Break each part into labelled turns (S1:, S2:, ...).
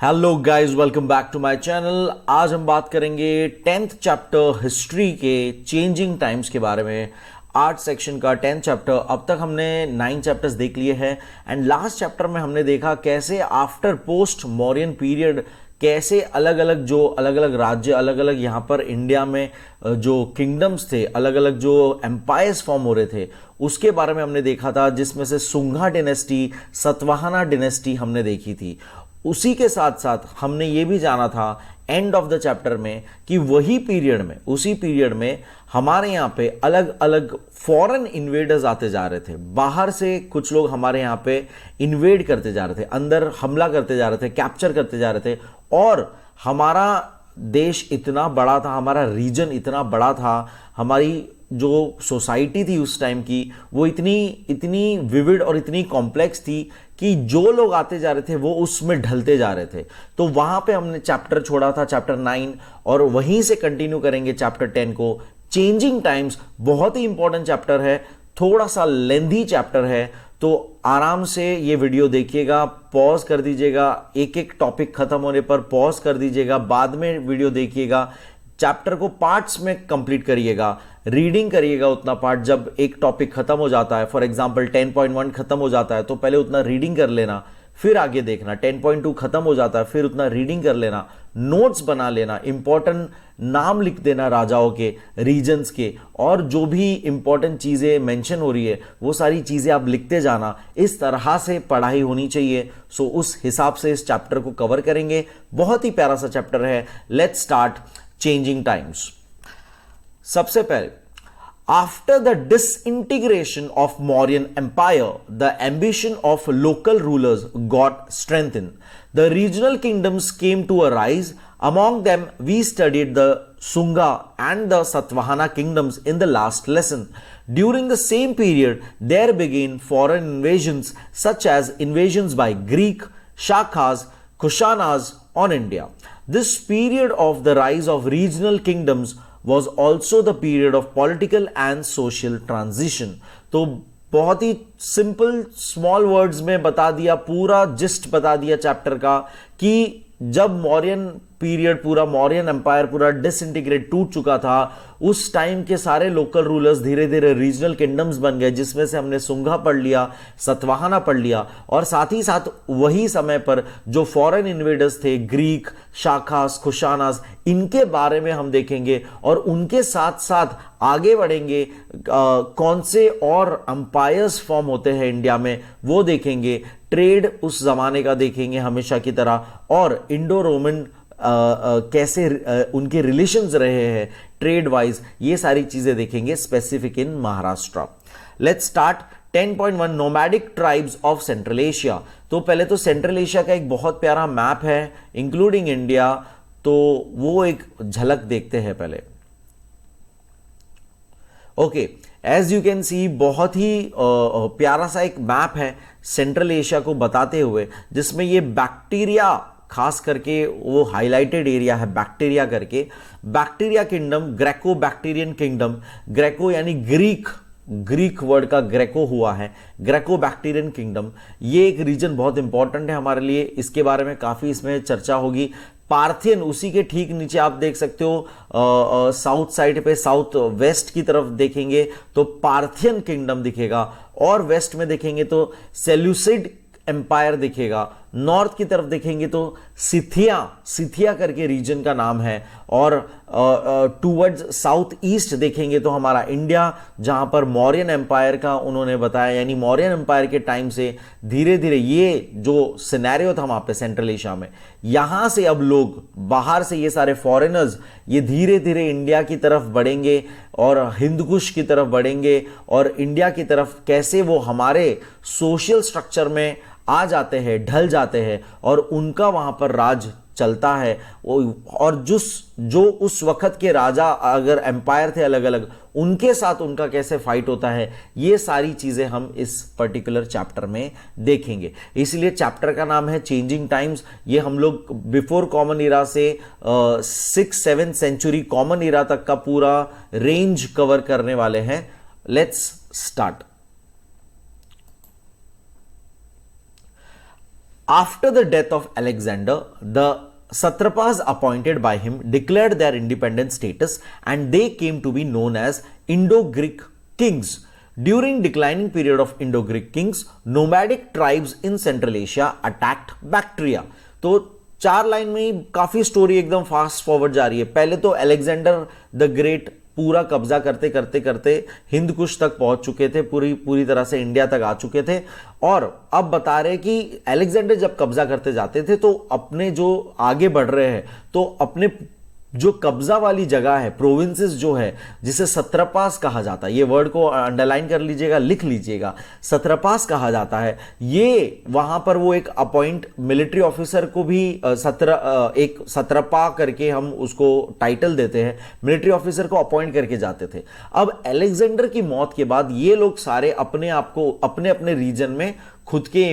S1: Hello guys, welcome back to my channel. आज हम बात करेंगे 10th चैप्टर हिस्ट्री के चेंजिंग टाइम्स के बारे में। आर्ट सेक्शन का 10th चैप्टर। अब तक हमने 9 चैप्टर्स देख लिए हैं एंड लास्ट चैप्टर में हमने देखा कैसे आफ्टर पोस्ट मौर्यन पीरियड कैसे अलग अलग राज्य, अलग अलग यहाँ पर इंडिया में जो किंगडम्स थे, अलग अलग जो एम्पायर्स फॉर्म हो रहे थे, उसके बारे में हमने देखा था, जिसमें से सुंगा डिनेस्टी, सतवाहना डिनेस्टी हमने देखी थी। उसी के साथ साथ हमने ये भी जाना था एंड ऑफ द चैप्टर में कि वही पीरियड में, उसी पीरियड में हमारे यहाँ पे अलग अलग फॉरेन इन्वेडर्स आते जा रहे थे। बाहर से कुछ लोग हमारे यहाँ पे इन्वेड करते जा रहे थे, अंदर हमला करते जा रहे थे, कैप्चर करते जा रहे थे। और हमारा देश इतना बड़ा था, हमारा रीजन इतना बड़ा था, हमारी जो सोसाइटी थी उस टाइम की वो इतनी विविड और इतनी कॉम्प्लेक्स थी कि जो लोग आते जा रहे थे वो उसमें ढलते जा रहे थे। तो वहां पे हमने चैप्टर छोड़ा था, चैप्टर 9, और वहीं से कंटिन्यू करेंगे चैप्टर 10 को। चेंजिंग टाइम्स बहुत ही इंपॉर्टेंट चैप्टर है, थोड़ा सा लेंथी चैप्टर है, तो आराम से ये वीडियो देखिएगा, पॉज कर दीजिएगा, एक एक टॉपिक खत्म होने पर पॉज कर दीजिएगा, बाद में वीडियो देखिएगा। चैप्टर को पार्ट्स में कंप्लीट करिएगा, रीडिंग करिएगा उतना पार्ट। जब एक टॉपिक खत्म हो जाता है, फॉर एग्जांपल 10.1 खत्म हो जाता है, तो पहले उतना रीडिंग कर लेना, फिर आगे देखना। 10.2 खत्म हो जाता है, फिर उतना रीडिंग कर लेना, नोट्स बना लेना, इंपॉर्टेंट नाम लिख देना राजाओं के, रीजन्स के, और जो भी इंपॉर्टेंट चीजें मेंशन हो रही है वो सारी चीजें आप लिखते जाना। इस तरह से पढ़ाई होनी चाहिए। सो उस हिसाब से इस चैप्टर को कवर करेंगे। बहुत ही प्यारा सा चैप्टर है। Let's start changing times. सबसे पहले, after the disintegration of Mauryan Empire, the ambition of local rulers got strengthened. The regional kingdoms came to arise. Among them, we studied the Sunga and the Satvahana kingdoms in the last lesson. During the same period, there began foreign invasions such as invasions by Greek, Shakas, Kushanas on India. This period of the rise of regional kingdoms was also the period of political and social transition. तो बहुत ही simple small words में बता दिया, पूरा gist बता दिया chapter का कि जब मौर्यन पीरियड, पूरा मौर्यन एम्पायर पूरा डिसइंटीग्रेट, टूट चुका था, उस टाइम के सारे लोकल रूलर्स धीरे धीरे रीजनल किंगडम्स बन गए, जिसमें से हमने सुंगा पढ़ लिया, सतवाहना पढ़ लिया, और साथ ही साथ वही समय पर जो फॉरेन इन्वेडर्स थे, ग्रीक, शाखास, कुशानास, इनके बारे में हम देखेंगे। और उनके साथ साथ आगे बढ़ेंगे, कौन से और अंपायर्स फॉर्म होते हैं इंडिया में वो देखेंगे, ट्रेड उस जमाने का देखेंगे हमेशा की तरह, और इंडो रोमन कैसे उनके रिलेशंस रहे हैं ट्रेड वाइज, ये सारी चीजें देखेंगे specific in Maharashtra. Let's start 10.1 nomadic tribes of central Asia. तो पहले तो सेंट्रल एशिया का एक बहुत प्यारा मैप है इंक्लूडिंग इंडिया, तो वो एक झलक देखते हैं पहले। Okay, as you can see, बहुत ही प्यारा सा एक मैप है सेंट्रल एशिया को बताते हुए, जिसमें ये बैक्टीरिया, खास करके वो हाईलाइटेड एरिया है बैक्टीरिया करके। Bacteria kingdom, Greco Bactrian kingdom, Greco यानी ग्रीक वर्ड का ग्रेको हुआ है, ग्रेको बैक्टीरियन किंगडम। ये एक रीजन बहुत इंपॉर्टेंट है हमारे लिए, इसके बारे में काफी इसमें चर्चा होगी। पार्थियन, उसी के ठीक नीचे आप देख सकते हो, साउथ साइड पे, साउथ वेस्ट की तरफ देखेंगे तो पार्थियन किंगडम दिखेगा, और वेस्ट में देखेंगे तो सेल्यूसिड एम्पायर दिखेगा, नॉर्थ की तरफ देखेंगे तो सिथिया करके रीजन का नाम है, और टूवर्ड्स साउथ ईस्ट देखेंगे तो हमारा इंडिया, जहां पर मौर्यन एम्पायर का उन्होंने बताया, यानी मौर्यन एम्पायर के टाइम से धीरे धीरे ये जो सिनेरियो था वहां पे सेंट्रल एशिया में, यहां से अब लोग बाहर से, ये सारे फॉरेनर्स, ये धीरे धीरे इंडिया की तरफ बढ़ेंगे और हिंदकुश की तरफ बढ़ेंगे, और इंडिया की तरफ कैसे वो हमारे सोशल स्ट्रक्चर में आ जाते हैं, ढल जाते हैं, और उनका वहां पर राज चलता है। और जो उस वक्त के राजा, अगर एम्पायर थे अलग अलग, उनके साथ उनका कैसे फाइट होता है, ये सारी चीजें हम इस पर्टिकुलर चैप्टर में देखेंगे। इसलिए चैप्टर का नाम है चेंजिंग टाइम्स। ये हम लोग बिफोर कॉमन इरा से 6-7 सेंचुरी कॉमन इरा तक का पूरा रेंज कवर करने वाले हैं। Let's start. After the death of Alexander, the satrapas appointed by him declared their independent status and they came to be known as Indo-Greek kings. During declining period of Indo-Greek kings, nomadic tribes in Central Asia attacked Bactria. तो 4 line में ही काफी story एकदम fast forward जा रही है। पहले तो Alexander the great पूरा कब्जा करते करते करते हिंद कुश तक पहुंच चुके थे, पूरी तरह से इंडिया तक आ चुके थे। और अब बता रहे कि अलेक्जेंडर जब कब्जा करते जाते थे तो अपने जो आगे बढ़ रहे हैं तो अपने जो कब्जा वाली जगह है, प्रोविंसेस जो है, जिसे सत्रपास कहा जाता है, ये वर्ड को अंडरलाइन कर लीजिएगा, लिख लीजिएगा, सत्रपास कहा जाता है। ये वहां पर वो एक अपॉइंट मिलिट्री ऑफिसर को भी एक सत्रपा करके हम उसको टाइटल देते हैं, मिलिट्री ऑफिसर को अपॉइंट करके जाते थे। अब अलेक्जेंडर की मौत के बाद ये लोग सारे अपने आप को अपने अपने रीजन में खुद के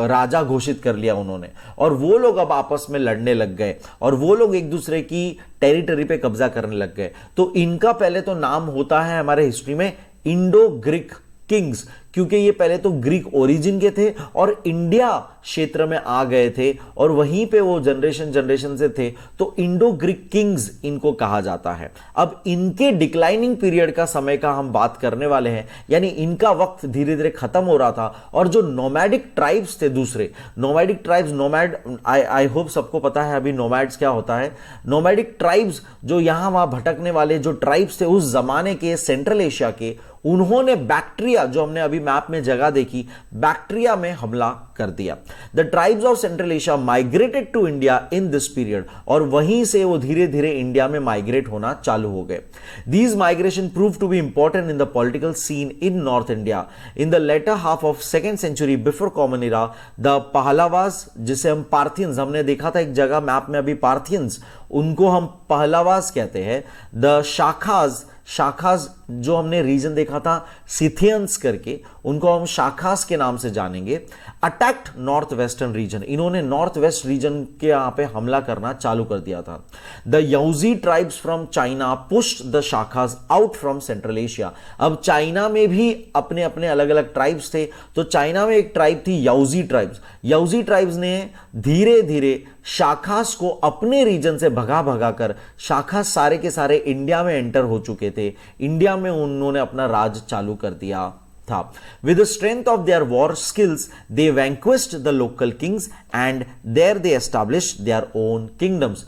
S1: राजा घोषित कर लिया उन्होंने, और वो लोग अब आपस में लड़ने लग गए और वो लोग एक दूसरे की टेरिटरी पे कब्जा करने लग गए। तो इनका पहले तो नाम होता है हमारे हिस्ट्री में इंडो ग्रीक किंग्स, क्योंकि ये पहले तो ग्रीक ओरिजिन के थे और इंडिया क्षेत्र में आ गए थे और वहीं पे वो जनरेशन से थे, तो इंडो ग्रीक किंग्स इनको कहा जाता है। अब इनके डिक्लाइनिंग पीरियड का समय का हम बात करने वाले हैं, यानी इनका वक्त धीरे धीरे खत्म हो रहा था और जो नोमैडिक ट्राइब्स थे, दूसरे nomadic tribes, nomad I hope सबको पता है अभी नोमैड्स क्या होता है। नोमैडिक ट्राइब्स जो यहां वहां भटकने वाले जो ट्राइब्स थे उस जमाने के सेंट्रल एशिया के, उन्होंने बैक्ट्रिया, जो हमने अभी मैप में जगह देखी, बैक्ट्रिया में हमला कर दिया। The tribes of central Asia migrated to India in this period, और वहीं से वो धीरे धीरे इंडिया में माइग्रेट होना चालू हो गए। These migration prove to be important in the political scene in north India in the latter half of 2nd century before common era. The Pahlavas, जिसे हम पार्थियंस, हमने देखा था एक जगह मैप में अभी, पार्थियंस, उनको हम पहलावास कहते हैं। द शाखाज जो हमने रीजन देखा था सिथियंस करके, उनको हम शाखास के नाम से जानेंगे। अटैक्ट नॉर्थ वेस्टर्न रीजन, इन्होंने नॉर्थ वेस्ट रीजन के यहां पे हमला करना चालू कर दिया था। The Yuezhi tribes from China pushed the Shakas out from central Asia. अब चाइना में भी अपने अपने अलग अलग ट्राइब्स थे, तो चाइना में एक ट्राइब थी याउजी ट्राइब्स। याउजी ट्राइब्स ने धीरे धीरे शाखास को अपने रीजन से भगा भगा कर, शाखास सारे के सारे इंडिया में एंटर हो चुके थे, इंडिया में उन्होंने अपना राज चालू कर दिया था। With the strength of their war skills, they vanquished the local kings and there they established their own kingdoms.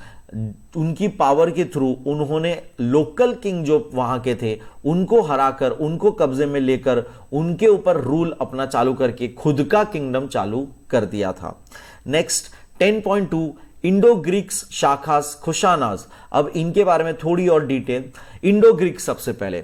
S1: उनकी पावर के थ्रू उन्होंने लोकल किंग जो वहां के थे उनको हराकर, उनको कब्जे में लेकर, उनके ऊपर रूल अपना चालू करके खुद का किंगडम चालू कर दिया था। Next 10.2 Indo Greeks Shakas Kushanas. अब इनके बारे में थोड़ी और डिटेल। इंडो ग्रीक, सबसे पहले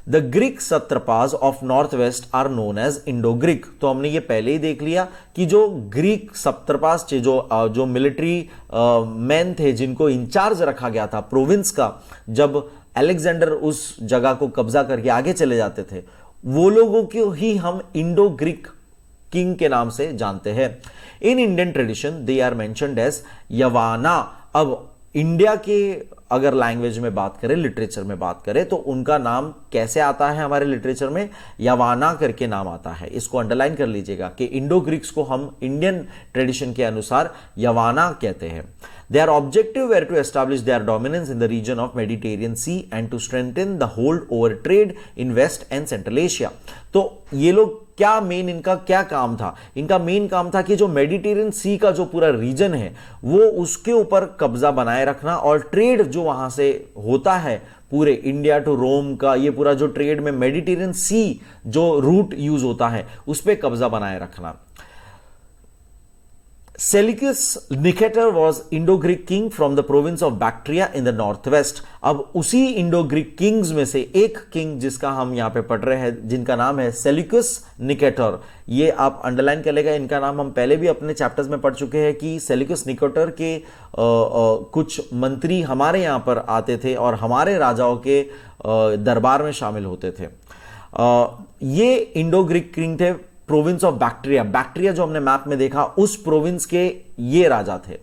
S1: the Greek satraps of north west are known as Indo Greek. तो हमने ये पहले ही देख लिया कि जो ग्रीक सत्रपास थे, जो मिलिट्री मैन थे, जिनको इंचार्ज रखा गया था प्रोविंस का, जब अलेक्जेंडर उस जगह को कब्जा करके आगे चले जाते थे, वो लोगों को ही हम इंडो ग्रीक किंग के नाम से जानते हैं। In Indian tradition they are mentioned as Yavana. अब इंडिया के अगर लैंग्वेज में बात करें, लिटरेचर में बात करें, तो उनका नाम कैसे आता है हमारे लिटरेचर में? यवाना करके नाम आता है। इसको अंडरलाइन कर लीजिएगा कि इंडो ग्रीक्स को हम इंडियन ट्रेडिशन के अनुसार यवाना कहते हैं। Their objective were to establish their dominance in the region of Mediterranean Sea and to strengthen the hold over trade in West and Central Asia. तो ये लोग क्या मेन, इनका क्या काम था? इनका मेन काम था कि जो मेडिटेरियन सी का जो पूरा रीजन है वो उसके ऊपर कब्जा बनाए रखना, और ट्रेड जो वहां से होता है पूरे इंडिया टू रोम का, ये पूरा जो ट्रेड में मेडिटेरियन सी जो रूट यूज होता है उस पर कब्जा बनाए रखना। Seleucus Nicator was Indo-Greek king from the province of Bactria in the northwest. अब उसी Indo-Greek kings में से एक किंग जिसका हम यहां पे पढ़ रहे हैं, जिनका नाम है Seleucus Nicator, ये आप अंडरलाइन कर लेगा। इनका नाम हम पहले भी अपने चैप्टर्स में पढ़ चुके हैं कि Seleucus Nicator के कुछ मंत्री हमारे यहां पर आते थे और हमारे राजाओं के दरबार में शामिल होते थे। ये इंडो-ग्रीक किंग थे प्रोविंस ऑफ बैक्ट्रिया। बैक्ट्रिया जो हमने मैप में देखा, उस प्रोविंस के ये राजा थे।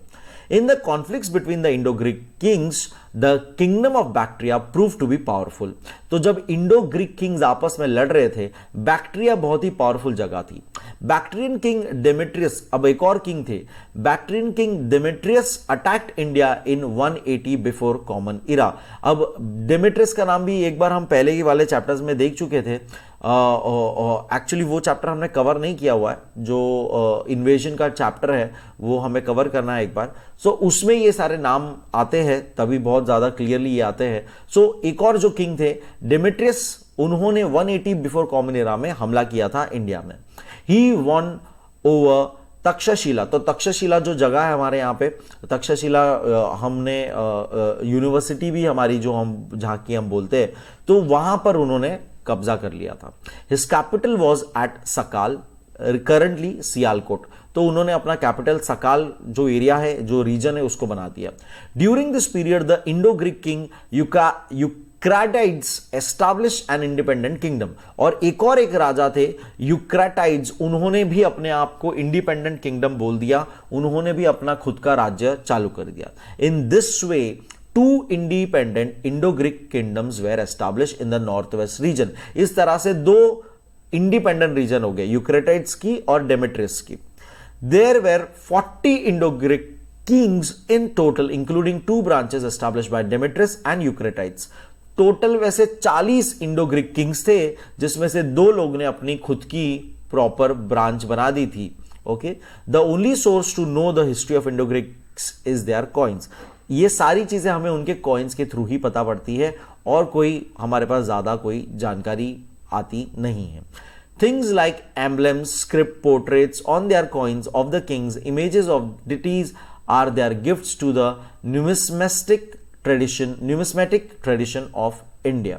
S1: In the conflicts between the Indo Greek kings the kingdom of Bactria prove to be powerful. तो जब इंडो ग्रीक किंग्स आपस में लड़ रहे थे, बैक्ट्रिया बहुत ही पावरफुल जगह थी। बैक्ट्रियन किंग डेमेट्रियस, अब एक और किंग थे, Bactrian king Demetrius attacked India in 180 before common इरा। अब डेमेट्रियस का नाम भी एक बार हम पहले ही वाले चैप्टर्स में देख चुके थे। एक्चुअली वो चैप्टर हमने कवर नहीं किया हुआ है, जो इन्वेजन का चैप्टर है वो हमें कवर करना है एक बार। सो उसमें ये सारे नाम आते हैं, तभी बहुत ज़्यादा क्लियरली ये आते हैं। सो एक और जो किंग थे डेमेट्रियस, उन्होंने 180 बिफोर कॉमन एरा में हमला किया था इंडिया में। He won over Takshashila. तो तक्षशिला जो जगह है हमारे यहाँ पे, तक्षशिला हमने यूनिवर्सिटी भी हमारी जो हम जहाँ की हम बोलते हैं, तो वहां पर उन्होंने कब्जा कर लिया था। हिज कैपिटल वॉज एट सकाल, करंटली सियालकोट। तो उन्होंने अपना कैपिटल सकाल जो एरिया है, जो रीजन है, उसको बना दिया। During this period the Indo Greek king Eucratides establish an independent kingdom. और एक राजा थे यूक्रेटाइड्स, उन्होंने भी अपने आप को इंडिपेंडेंट किंगडम बोल दिया, उन्होंने भी अपना खुद का राज्य चालू कर दिया। In this way two independent Indo-Greek kingdoms were established in the northwest region। इस तरह से दो इंडिपेंडेंट रीजन हो गए, यूक्रेटाइड्स की और डेमेट्रियस की। There were 40 Indo-Greek kings in total, including two branches established by Demetrius and Eucratides। Total वैसे 40 इंडो ग्रीक किंग्स थे, जिसमें से दो लोग ने अपनी खुद की प्रॉपर ब्रांच बना दी थी। Okay, the only source to know the history of Indo Greeks is there coins. ये सारी चीजें हमें उनके कॉइन्स के थ्रू ही पता पड़ती है, और कोई हमारे पास ज्यादा कोई जानकारी आती नहीं है। Things like emblems, script, portraits on their coins of the kings, images of deities are their gifts to the numismatic tradition of India.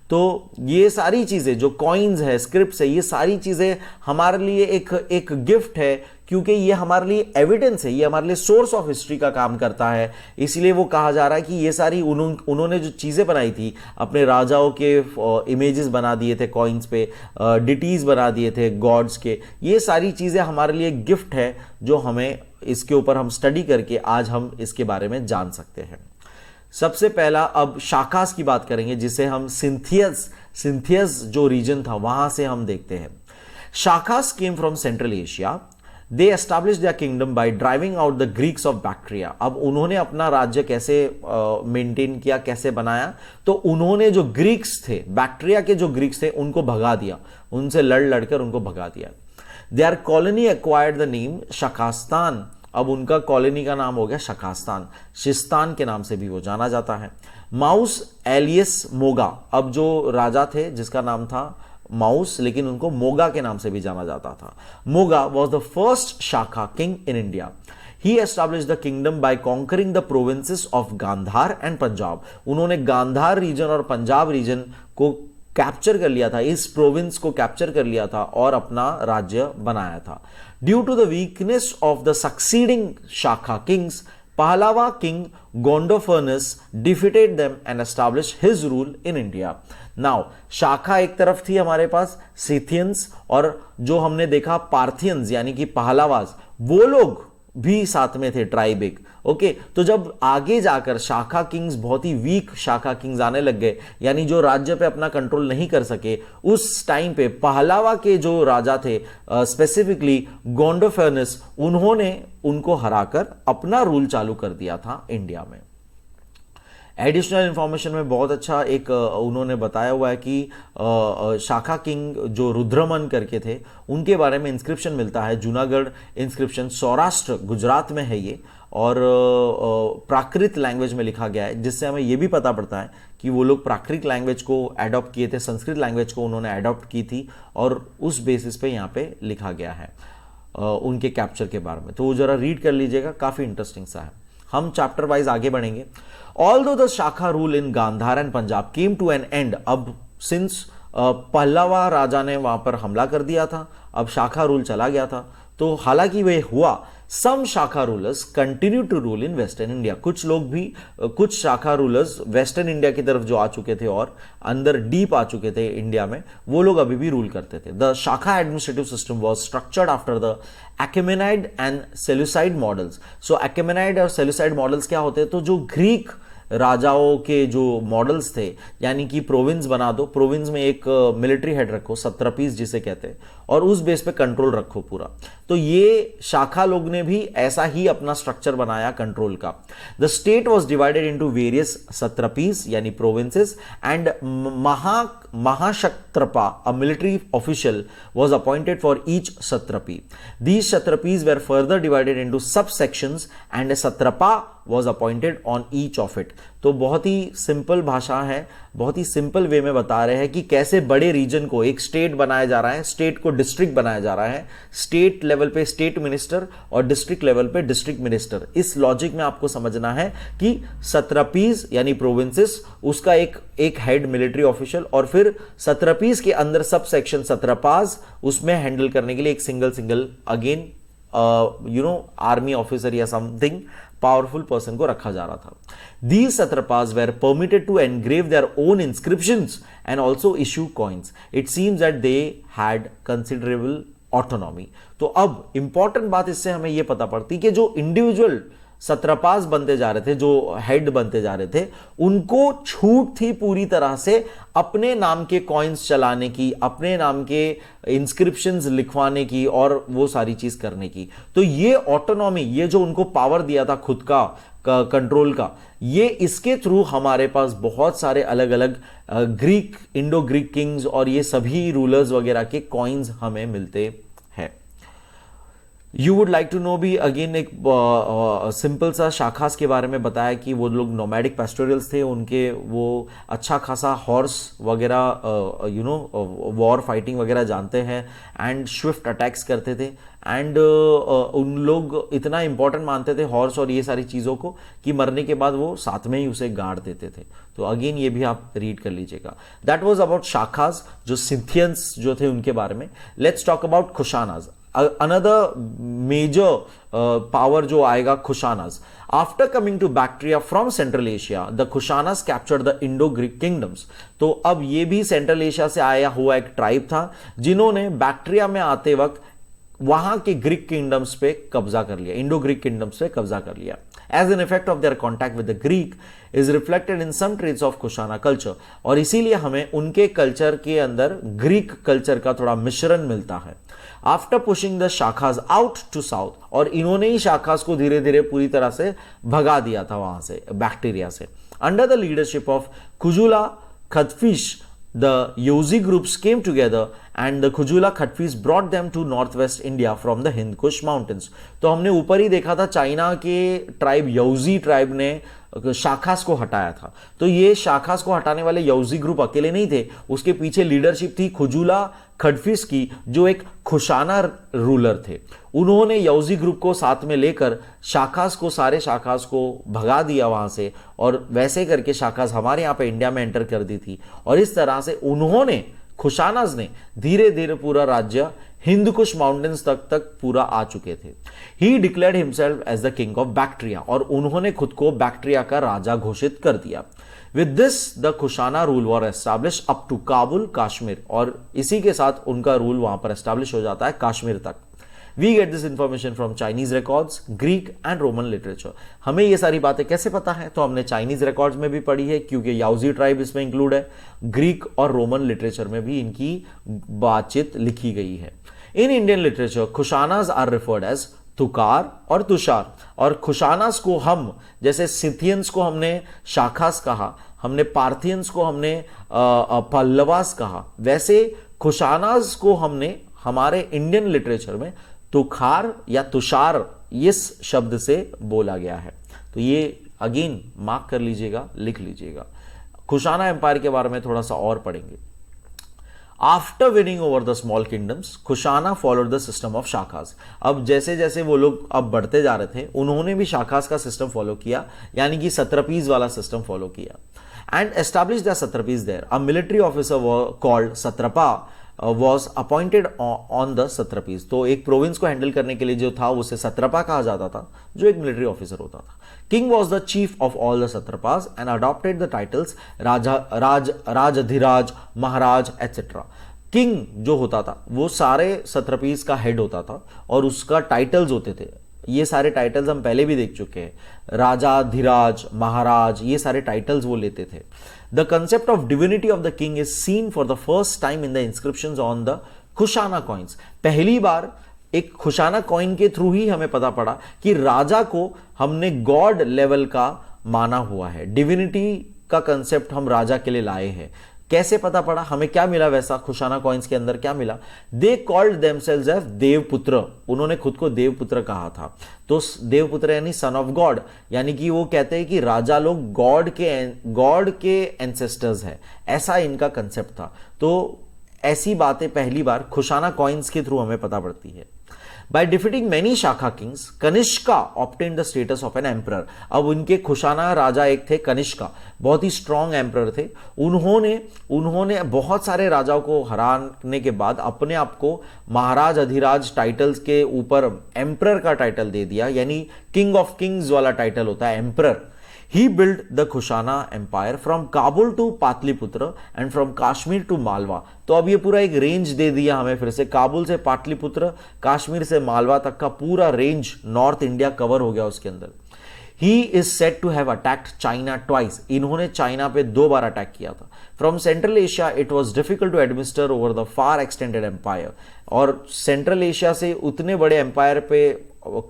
S1: तो ये सारी चीजें जो कॉइन्स है, स्क्रिप्ट्स है, ये सारी चीजें हमारे लिए एक गिफ्ट है, क्योंकि ये हमारे लिए एविडेंस है, ये हमारे लिए सोर्स ऑफ हिस्ट्री का काम करता है। इसलिए वो कहा जा रहा है कि ये सारी उन्होंने जो चीजें बनाई थी, अपने राजाओं के इमेजेस बना दिए थे कॉइन्स पे, डिटीज बना दिए थे गॉड्स के, ये सारी चीजें हमारे लिए गिफ्ट है, जो हमें इसके ऊपर हम स्टडी करके आज हम इसके बारे में जान सकते हैं। सबसे पहला अब शाखास की बात करेंगे, जिसे हम सिंथियस जो रीजन था वहां से हम देखते हैं। Shakas came from central Asia. They establish their kingdom by driving out the Greeks of Bactria. अब उन्होंने अपना राज्य कैसे मेंटेन किया, कैसे बनाया, तो उन्होंने जो ग्रीक्स थे, बैक्ट्रिया के जो ग्रीक्स थे, उनको भगा दिया, उनसे लड़कर उनको भगा दिया। Their colony acquired the name Shakastan. अब उनका कॉलोनी का नाम हो गया शकास्तान, शिस्तान के नाम से भी वो जाना जाता है। Maues alias Moga. अब जो राजा थे जिसका नाम था माउस, लेकिन उनको मोगा के नाम से भी जाना जाता था। Moga was the first Shaka king in India. He established the kingdom by conquering the provinces of Gandhara and Punjab. उन्होंने गांधार रीजन और पंजाब रीजन को कैप्चर कर लिया था, इस प्रोविंस को कैप्चर कर लिया था और अपना राज्य बनाया था। Due to the weakness of the succeeding Shaka kings, Pahlava king Gondophernes defeated them and established his rule in India. Now Shaka एक तरफ थी हमारे पास सिथियंस, और जो हमने देखा पार्थियंस यानी कि पहलावास, वो लोग भी साथ में थे, ट्राइब एक। ओके, तो जब आगे जाकर शाखा किंग्स, बहुत ही वीक शाखा किंग्स आने लग गए, यानी जो राज्य पे अपना कंट्रोल नहीं कर सके, उस टाइम पे पहलावा के जो राजा थे, स्पेसिफिकली गोंडोफर्नस, उन्होंने उनको हराकर अपना रूल चालू कर दिया था इंडिया में। एडिशनल इंफॉर्मेशन में बहुत अच्छा एक उन्होंने बताया हुआ है कि शाखा किंग जो रुद्रमन करके थे, उनके बारे में इंस्क्रिप्शन मिलता है, जूनागढ़ इंस्क्रिप्शन, सौराष्ट्र गुजरात में है ये, और प्राकृत लैंग्वेज में लिखा गया है, जिससे हमें यह भी पता पड़ता है कि वो लोग प्राकृत लैंग्वेज को एडॉप्ट किए थे, संस्कृत लैंग्वेज को उन्होंने एडॉप्ट की थी, और उस बेसिस पे यहाँ पे लिखा गया है उनके कैप्चर के बारे में। तो वो जरा रीड कर लीजिएगा, काफी इंटरेस्टिंग सा है। हम चैप्टर वाइज आगे बढ़ेंगे। Although the Shaka rule in Gandhara and Punjab came to an end, अब सिंस पहलावा राजा ने वहां पर हमला कर दिया था, अब शाखा रूल चला गया था, तो हालांकि वे हुआ, some Shaka rulers continue to rule in western India. कुछ लोग भी, कुछ शाखा रूलर्स वेस्टर्न इंडिया की तरफ जो आ चुके थे और अंदर डीप आ चुके थे इंडिया में, वो लोग अभी भी रूल करते थे। The Shaka administrative system was structured after the Achaemenid and Seleucid models. So Achaemenid और सेल्यूसाइड मॉडल्स क्या होते हैं, तो जो ग्रीक राजाओं के जो मॉडल्स थे, यानी कि प्रोविंस बना दो, प्रोविंस में एक मिलिट्री हेड रखो, सत्रपीस जिसे कहते हैं, और उस बेस पे कंट्रोल रखो पूरा। तो ये शाखा लोग ने भी ऐसा ही अपना स्ट्रक्चर बनाया कंट्रोल का। The state was divided into various satrapies यानी provinces and Mahakshatrapa, a military official, was appointed for each satrapi. These satrapis were further divided into subsections and a satrapa was appointed on each of it. तो बहुत ही simple भाषा है, बहुत ही simple way में बता रहे हैं कि कैसे बड़े रीजन को एक स्टेट बनाया जा रहा है, स्टेट को डिस्ट्रिक्ट बनाया जा रहा है, स्टेट लेवल पे स्टेट मिनिस्टर और डिस्ट्रिक्ट लेवल पे डिस्ट्रिक्ट मिनिस्टर। इस लॉजिक में आपको समझना है कि सत्रपीस यानी प्रोविंसेस, उसका एक हेड मिलिट्री ऑफिशियल, और फिर सत्रपीस के अंदर सब सेक्शन सत्रपास, उसमें हैंडल करने के लिए एक सिंगल अगेन आर्मी ऑफिसर या समथिंग पावरफुल पर्सन को रखा जा रहा था। These satrapas were permitted to engrave their own inscriptions and also issue coins. It seems that they had considerable autonomy. तो अब इंपॉर्टेंट बात इससे हमें यह पता पड़ती कि जो इंडिविजुअल सत्रपास बनते जा रहे थे, जो हेड बनते जा रहे थे, उनको छूट थी पूरी तरह से अपने नाम के कॉइन्स चलाने की, अपने नाम के इंस्क्रिप्शंस लिखवाने की और वो सारी चीज करने की। तो ये ऑटोनॉमी, ये जो उनको पावर दिया था खुद का कंट्रोल का, ये इसके थ्रू हमारे पास बहुत सारे अलग अलग ग्रीक, इंडो ग्रीक किंग्स और ये सभी रूलर्स वगैरह के कॉइन्स हमें मिलते हैं। You would like to know भी अगेन एक सिंपल सा शाखास के बारे में बताया कि वो लोग नोमैडिक पेस्टोरियल्स थे, उनके वो अच्छा खासा हॉर्स वगैरह वॉर फाइटिंग वगैरह जानते हैं एंड स्विफ्ट अटैक्स करते थे एंड उन लोग इतना इंपॉर्टेंट मानते थे हॉर्स और ये सारी चीज़ों को कि मरने के बाद वो साथ में ही उसे गाड़ देते थे। तो अगेन ये भी आप रीड कर लीजिएगा। दैट वॉज अबाउट शाखास, जो सिंथियंस जो थे उनके बारे में। Let's talk about Kushanas, another major power जो आएगा खुशानाज। After coming to Bactria from Central Asia, the Kushanas captured the Indo-Greek kingdoms. तो अब ये भी सेंट्रल एशिया से आया हुआ एक ट्राइब था जिन्होंने बैक्ट्रिया में आते वक्त वहां के ग्रीक किंगडम्स पे कब्जा कर लिया, इंडो ग्रीक किंगडम्स पे कब्जा कर लिया। As an effect of their contact with the Greek is reflected in some traits of Kushana culture, और इसीलिए हमें उनके कल्चर के अंदर ग्रीक कल्चर का थोड़ा मिश्रण मिलता है। After pushing the Shakas out to south, और इन्होंने ही शाखास को धीरे धीरे पूरी तरह से भगा दिया था वहां से, बैक्टीरिया से। Under the leadership of Kujula Kadphises, the Yozi groups came together and the Khujula Khatfis brought them to northwest India from the Hind Kush mountains. तो हमने ऊपर ही देखा था चाइना के ट्राइब यौजी ट्राइब ने शाखास को हटाया था। तो ये शाखास को हटाने वाले यौजी ग्रुप अकेले नहीं थे, उसके पीछे लीडरशिप थी खुजुला खटफिस की, जो एक खुशाना रूलर थे। उन्होंने यौजी ग्रुप को साथ में लेकर शाखास को, सारे शाखास को भगा दिया वहां से, और वैसे करके शाखास हमारे यहाँ पे इंडिया में एंटर कर दी थी। और इस तरह से उन्होंने, खुशानाज ने धीरे धीरे पूरा राज्य हिंद कुश माउंटेन्स तक पूरा आ चुके थे। He declared himself as the king of Bactria, और उन्होंने खुद को बैक्ट्रिया का राजा घोषित कर दिया। With this the Kushana rule were establish up to Kabul Kashmir, और इसी के साथ उनका रूल वहां पर एस्टैब्लिश हो जाता है काश्मीर तक। We get this information from Chinese records, Greek and Roman literature. हमें ये सारी बातें कैसे पता है? तो हमने चाइनीज रिकॉर्ड्स में भी पढ़ी है क्योंकि याउजी ट्राइब इसमें इंक्लूड है, ग्रीक और रोमन लिटरेचर में भी इनकी बातचीत लिखी गई है। In Indian literature Kushanas are referred as Tukhara और तुषार, और खुशानास को हम, जैसे सिथियंस को हमने शाखास कहा, हमने पार्थियंस को हमने पल्लवास कहा, वैसे खुशानास को हमने हमारे इंडियन लिटरेचर में तुखार या तुषार इस शब्द से बोला गया है। तो ये अगेन मार्क कर लीजिएगा, लिख लीजिएगा। खुशाना एम्पायर के बारे में थोड़ा सा और पढ़ेंगे। After winning over the small kingdoms, Kushana followed the system of Shakas. अब जैसे जैसे वो लोग अब बढ़ते जा रहे थे, उन्होंने भी शाखास का सिस्टम फॉलो किया, यानी कि सत्रपीस वाला सिस्टम फॉलो किया। And establish the satrapies there. A military officer called satrap was appointed on the satrapies. तो एक प्रोविंस को हैंडल करने के लिए जो था उसे सत्रपा कहा जाता था, जो एक मिलिट्री ऑफिसर होता था। King was the chief of all the satraps and adopted the titles Raja, Rajadhiraj, Maharaj etcetera. King जो होता था वो सारे सत्रपीस का हेड होता था और उसका टाइटल्स होते थे ये सारे टाइटल्स हम पहले भी देख चुके हैं। राजा, धीराज, महाराज, ये सारे टाइटल्स वो लेते थे। The concept of divinity of the king is seen for the first time in the inscriptions on the Kushana coins. पहली बार एक खुशाना कॉइन के थ्रू ही हमें पता पड़ा कि राजा को हमने गॉड लेवल का माना हुआ है। डिविनिटी का कंसेप्ट हम राजा के लिए लाए हैं। कैसे पता पड़ा, हमें क्या मिला वैसा, खुशाना कॉइन्स के अंदर क्या मिला? दे कॉल्ड देमसेल्व्स एज देवपुत्र, उन्होंने खुद को देवपुत्र कहा था। तो देवपुत्र यानी सन ऑफ गॉड, यानी कि वो कहते हैं कि राजा लोग गॉड के एंसेस्टर्स है, ऐसा इनका कंसेप्ट था। तो ऐसी बातें पहली बार खुशाना कॉइन्स के थ्रू हमें पता पड़ती है। By defeating many शाखा Kings, Kanishka obtained the status of an emperor। अब उनके खुशाना राजा एक थे कनिष्का, बहुत ही स्ट्रॉन्ग एम्परर थे। उन्होंने बहुत सारे राजाओं को हराने के बाद अपने आप को महाराज अधिराज टाइटल्स के ऊपर एम्परर का टाइटल दे दिया, यानी किंग ऑफ किंग्स वाला टाइटल होता है emperor. He built the Kushana Empire from Kabul to Pataliputra and from Kashmir to Malwa. तो अब ये पूरा एक रेंज दे दिया हमें फिर से, काबुल से पाटलिपुत्र, कश्मीर से मालवा तक का पूरा रेंज नॉर्थ इंडिया कवर हो गया उसके अंदर। He is said to have attacked China twice। इन्होंने चाइना पे 2 बार अटैक किया था। From Central Asia it was difficult to administer over the far extended empire। और सेंट्रल एशिया से उतने बड़े एम्पायर पे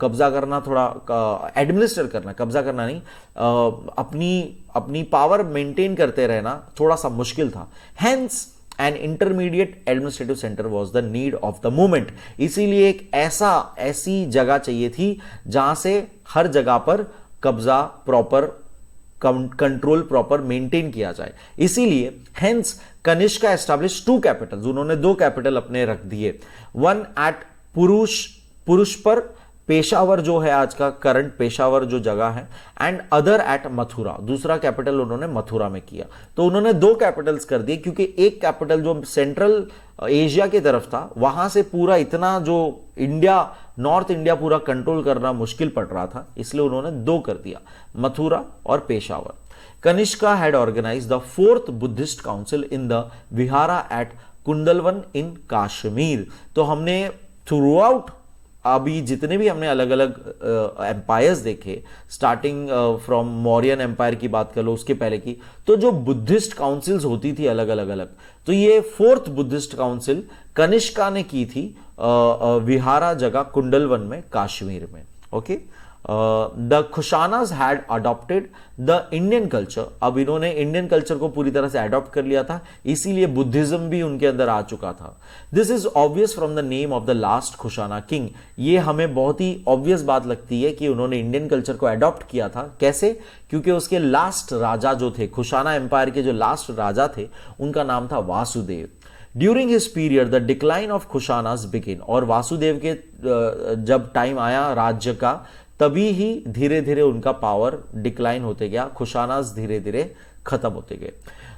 S1: कब्जा करना, थोड़ा एडमिनिस्टर करना, कब्जा करना नहीं, अपनी पावर मेंटेन करते रहना थोड़ा सा मुश्किल था। Hence an intermediate administrative centre was the need of the movement. इसीलिए एक ऐसी जगह चाहिए थी जहां से हर जगह पर कब्जा प्रॉपर, कंट्रोल प्रॉपर मेंटेन किया जाए। इसीलिए हेंस कनिष्का एस्टैब्लिश 2 कैपिटल्स, उन्होंने 2 कैपिटल अपने रख दिए। वन एट पुरुषपर, पेशावर जो है आज का करंट पेशावर जो जगह है, एंड अदर एट मथुरा, दूसरा कैपिटल उन्होंने मथुरा में किया। तो उन्होंने 2 कैपिटल्स कर दिए, क्योंकि एक कैपिटल जो सेंट्रल एशिया की तरफ था, वहां से पूरा इतना जो इंडिया, नॉर्थ इंडिया पूरा कंट्रोल करना मुश्किल पड़ रहा था, इसलिए उन्होंने 2 कर दिया, मथुरा और Peshawar. Kanishka had organise the 4th Buddhist council in the vihara at Kundalvan in Kashmir. तो हमने थ्रू आउट अभी जितने भी हमने अलग अलग एम्पायर्स देखे, स्टार्टिंग फ्रॉम मौर्यन एम्पायर की बात कर लो, उसके पहले की, तो जो बुद्धिस्ट काउंसिल्स होती थी अलग अलग, तो ये 4th बुद्धिस्ट काउंसिल कनिष्का ने की थी विहारा जगह कुंडलवन में, कश्मीर में। Okay, the Kushanas had adopted the Indian culture. अब इन्होंने इंडियन कल्चर को पूरी तरह से अडॉप्ट कर लिया था, इसीलिए बुद्धिज्म भी उनके अंदर आ चुका था। This is obvious from the name of the last Kushana king. ये हमें बहुत ही ऑब्वियस बात लगती है कि उन्होंने इंडियन कल्चर को अडॉप्ट किया था। कैसे? क्योंकि उसके लास्ट राजा जो थे, खुशाना एम्पायर के जो लास्ट राजा थे, उनका नाम था Vasudev. During his period the decline of Kushanas begin. और वासुदेव के जब टाइम आया राज्य का, तभी ही धीरे धीरे उनका पावर डिक्लाइन होते गया, खुशानास धीरे धीरे खत्म होते गए।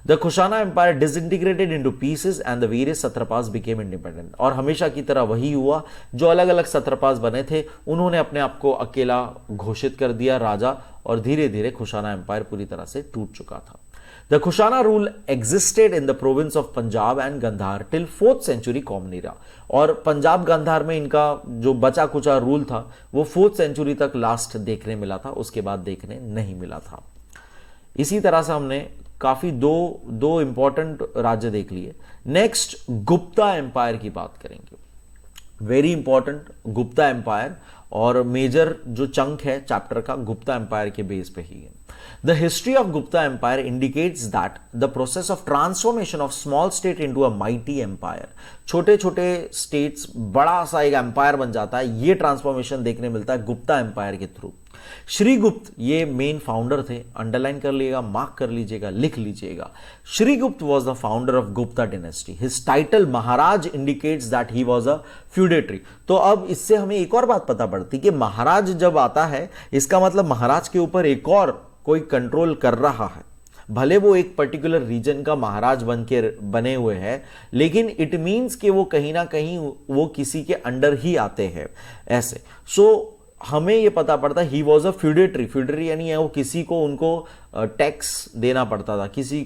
S1: The Kushana empire disintegrated into pieces and the various satraps became independent. और हमेशा की तरह वही हुआ, जो अलग अलग सत्रपास बने थे उन्होंने अपने आप को अकेला घोषित कर दिया राजा, और धीरे धीरे खुशाना एम्पायर पूरी तरह से टूट चुका था। The Kushana rule existed in the province of Punjab and Gandhar till 4th century Common Era। और पंजाब गांधार में इनका जो बचा कुचा रूल था वो 4th सेंचुरी तक लास्ट देखने मिला था, उसके बाद देखने नहीं मिला था। इसी तरह से हमने काफी दो इंपॉर्टेंट राज्य देख लिए। नेक्स्ट गुप्ता एम्पायर की बात करेंगे। वेरी इंपॉर्टेंट गुप्ता एम्पायर, और मेजर जो चंक है चैप्टर का गुप्ता एम्पायर के बेस पे ही है। The history of Gupta empire indicates that the process of transformation of small state into a mighty empire. छोटे छोटे स्टेट्स बड़ा सा एक एम्पायर बन जाता है, ये ट्रांसफॉर्मेशन देखने मिलता है गुप्ता एम्पायर के थ्रू। श्रीगुप्त ये मेन फाउंडर थे, अंडरलाइन कर लीजिएगा, मार्क कर लीजिएगा, लिख लीजिएगा। Shrigupta was the founder of Gupta dynasty. His title Maharaj indicates that he was a feudatory. तो अब इससे हमें एक और बात पता पड़ती कि महाराज जब आता है, इसका मतलब महाराज के ऊपर एक और कोई कंट्रोल कर रहा है। भले वो एक पर्टिकुलर रीजन का महाराज बने हुए हैं, लेकिन इट मीन्स कि वो कहीं ना कहीं वो किसी के अंडर ही आते हैं ऐसे। सो हमें ये पता पड़ता ही वॉज अ फ्यूडेटरी। फ्यूडेटरी यानी वो किसी को उनको टैक्स देना पड़ता था, किसी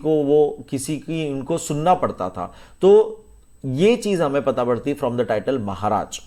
S1: की उनको सुनना पड़ता था। तो ये चीज हमें पता पड़ती from the title Maharaj.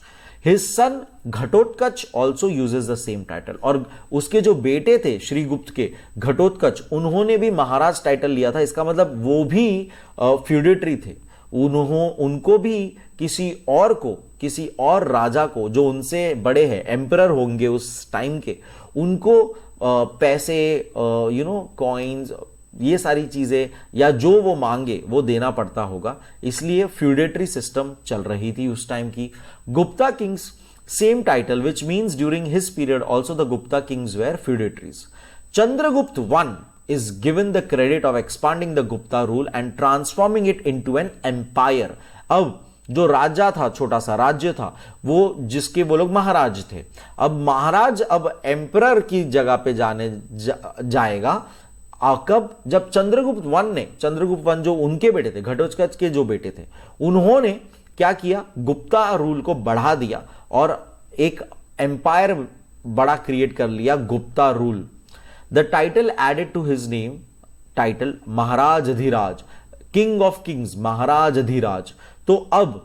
S1: His son Ghatotkacha also uses the same title, और उसके जो बेटे थे श्रीगुप्त के घटोत्कच, उन्होंने भी महाराज टाइटल लिया था। इसका मतलब वो भी फ्यूडेटरी थे। उनको भी किसी और राजा को जो उनसे बड़े हैं, एम्परर होंगे उस टाइम के, उनको पैसे, कॉइन्स, ये सारी चीजें या जो वो मांगे वो देना पड़ता होगा। इसलिए फ्यूडेटरी सिस्टम चल रही थी उस टाइम की। Gupta kings same title which means during his period also the Gupta kings were feudatories. Chandragupta one is given the credit of expanding the Gupta rule and transforming it into an empire। अब जो राजा था, छोटा सा राज्य था वो, जिसके वो लोग महाराज थे, अब महाराज अब एम्परर की जगह पे जाएगा। कब? जब चंद्रगुप्त वन जो उनके बेटे थे, घटोत्कच के जो बेटे थे, उन्होंने क्या किया, गुप्ता रूल को बढ़ा दिया और एक एम्पायर बड़ा क्रिएट कर लिया, Gupta rule. The title added to his name, title Maharajadhiraj, king of kings, Maharajadhiraj. तो अब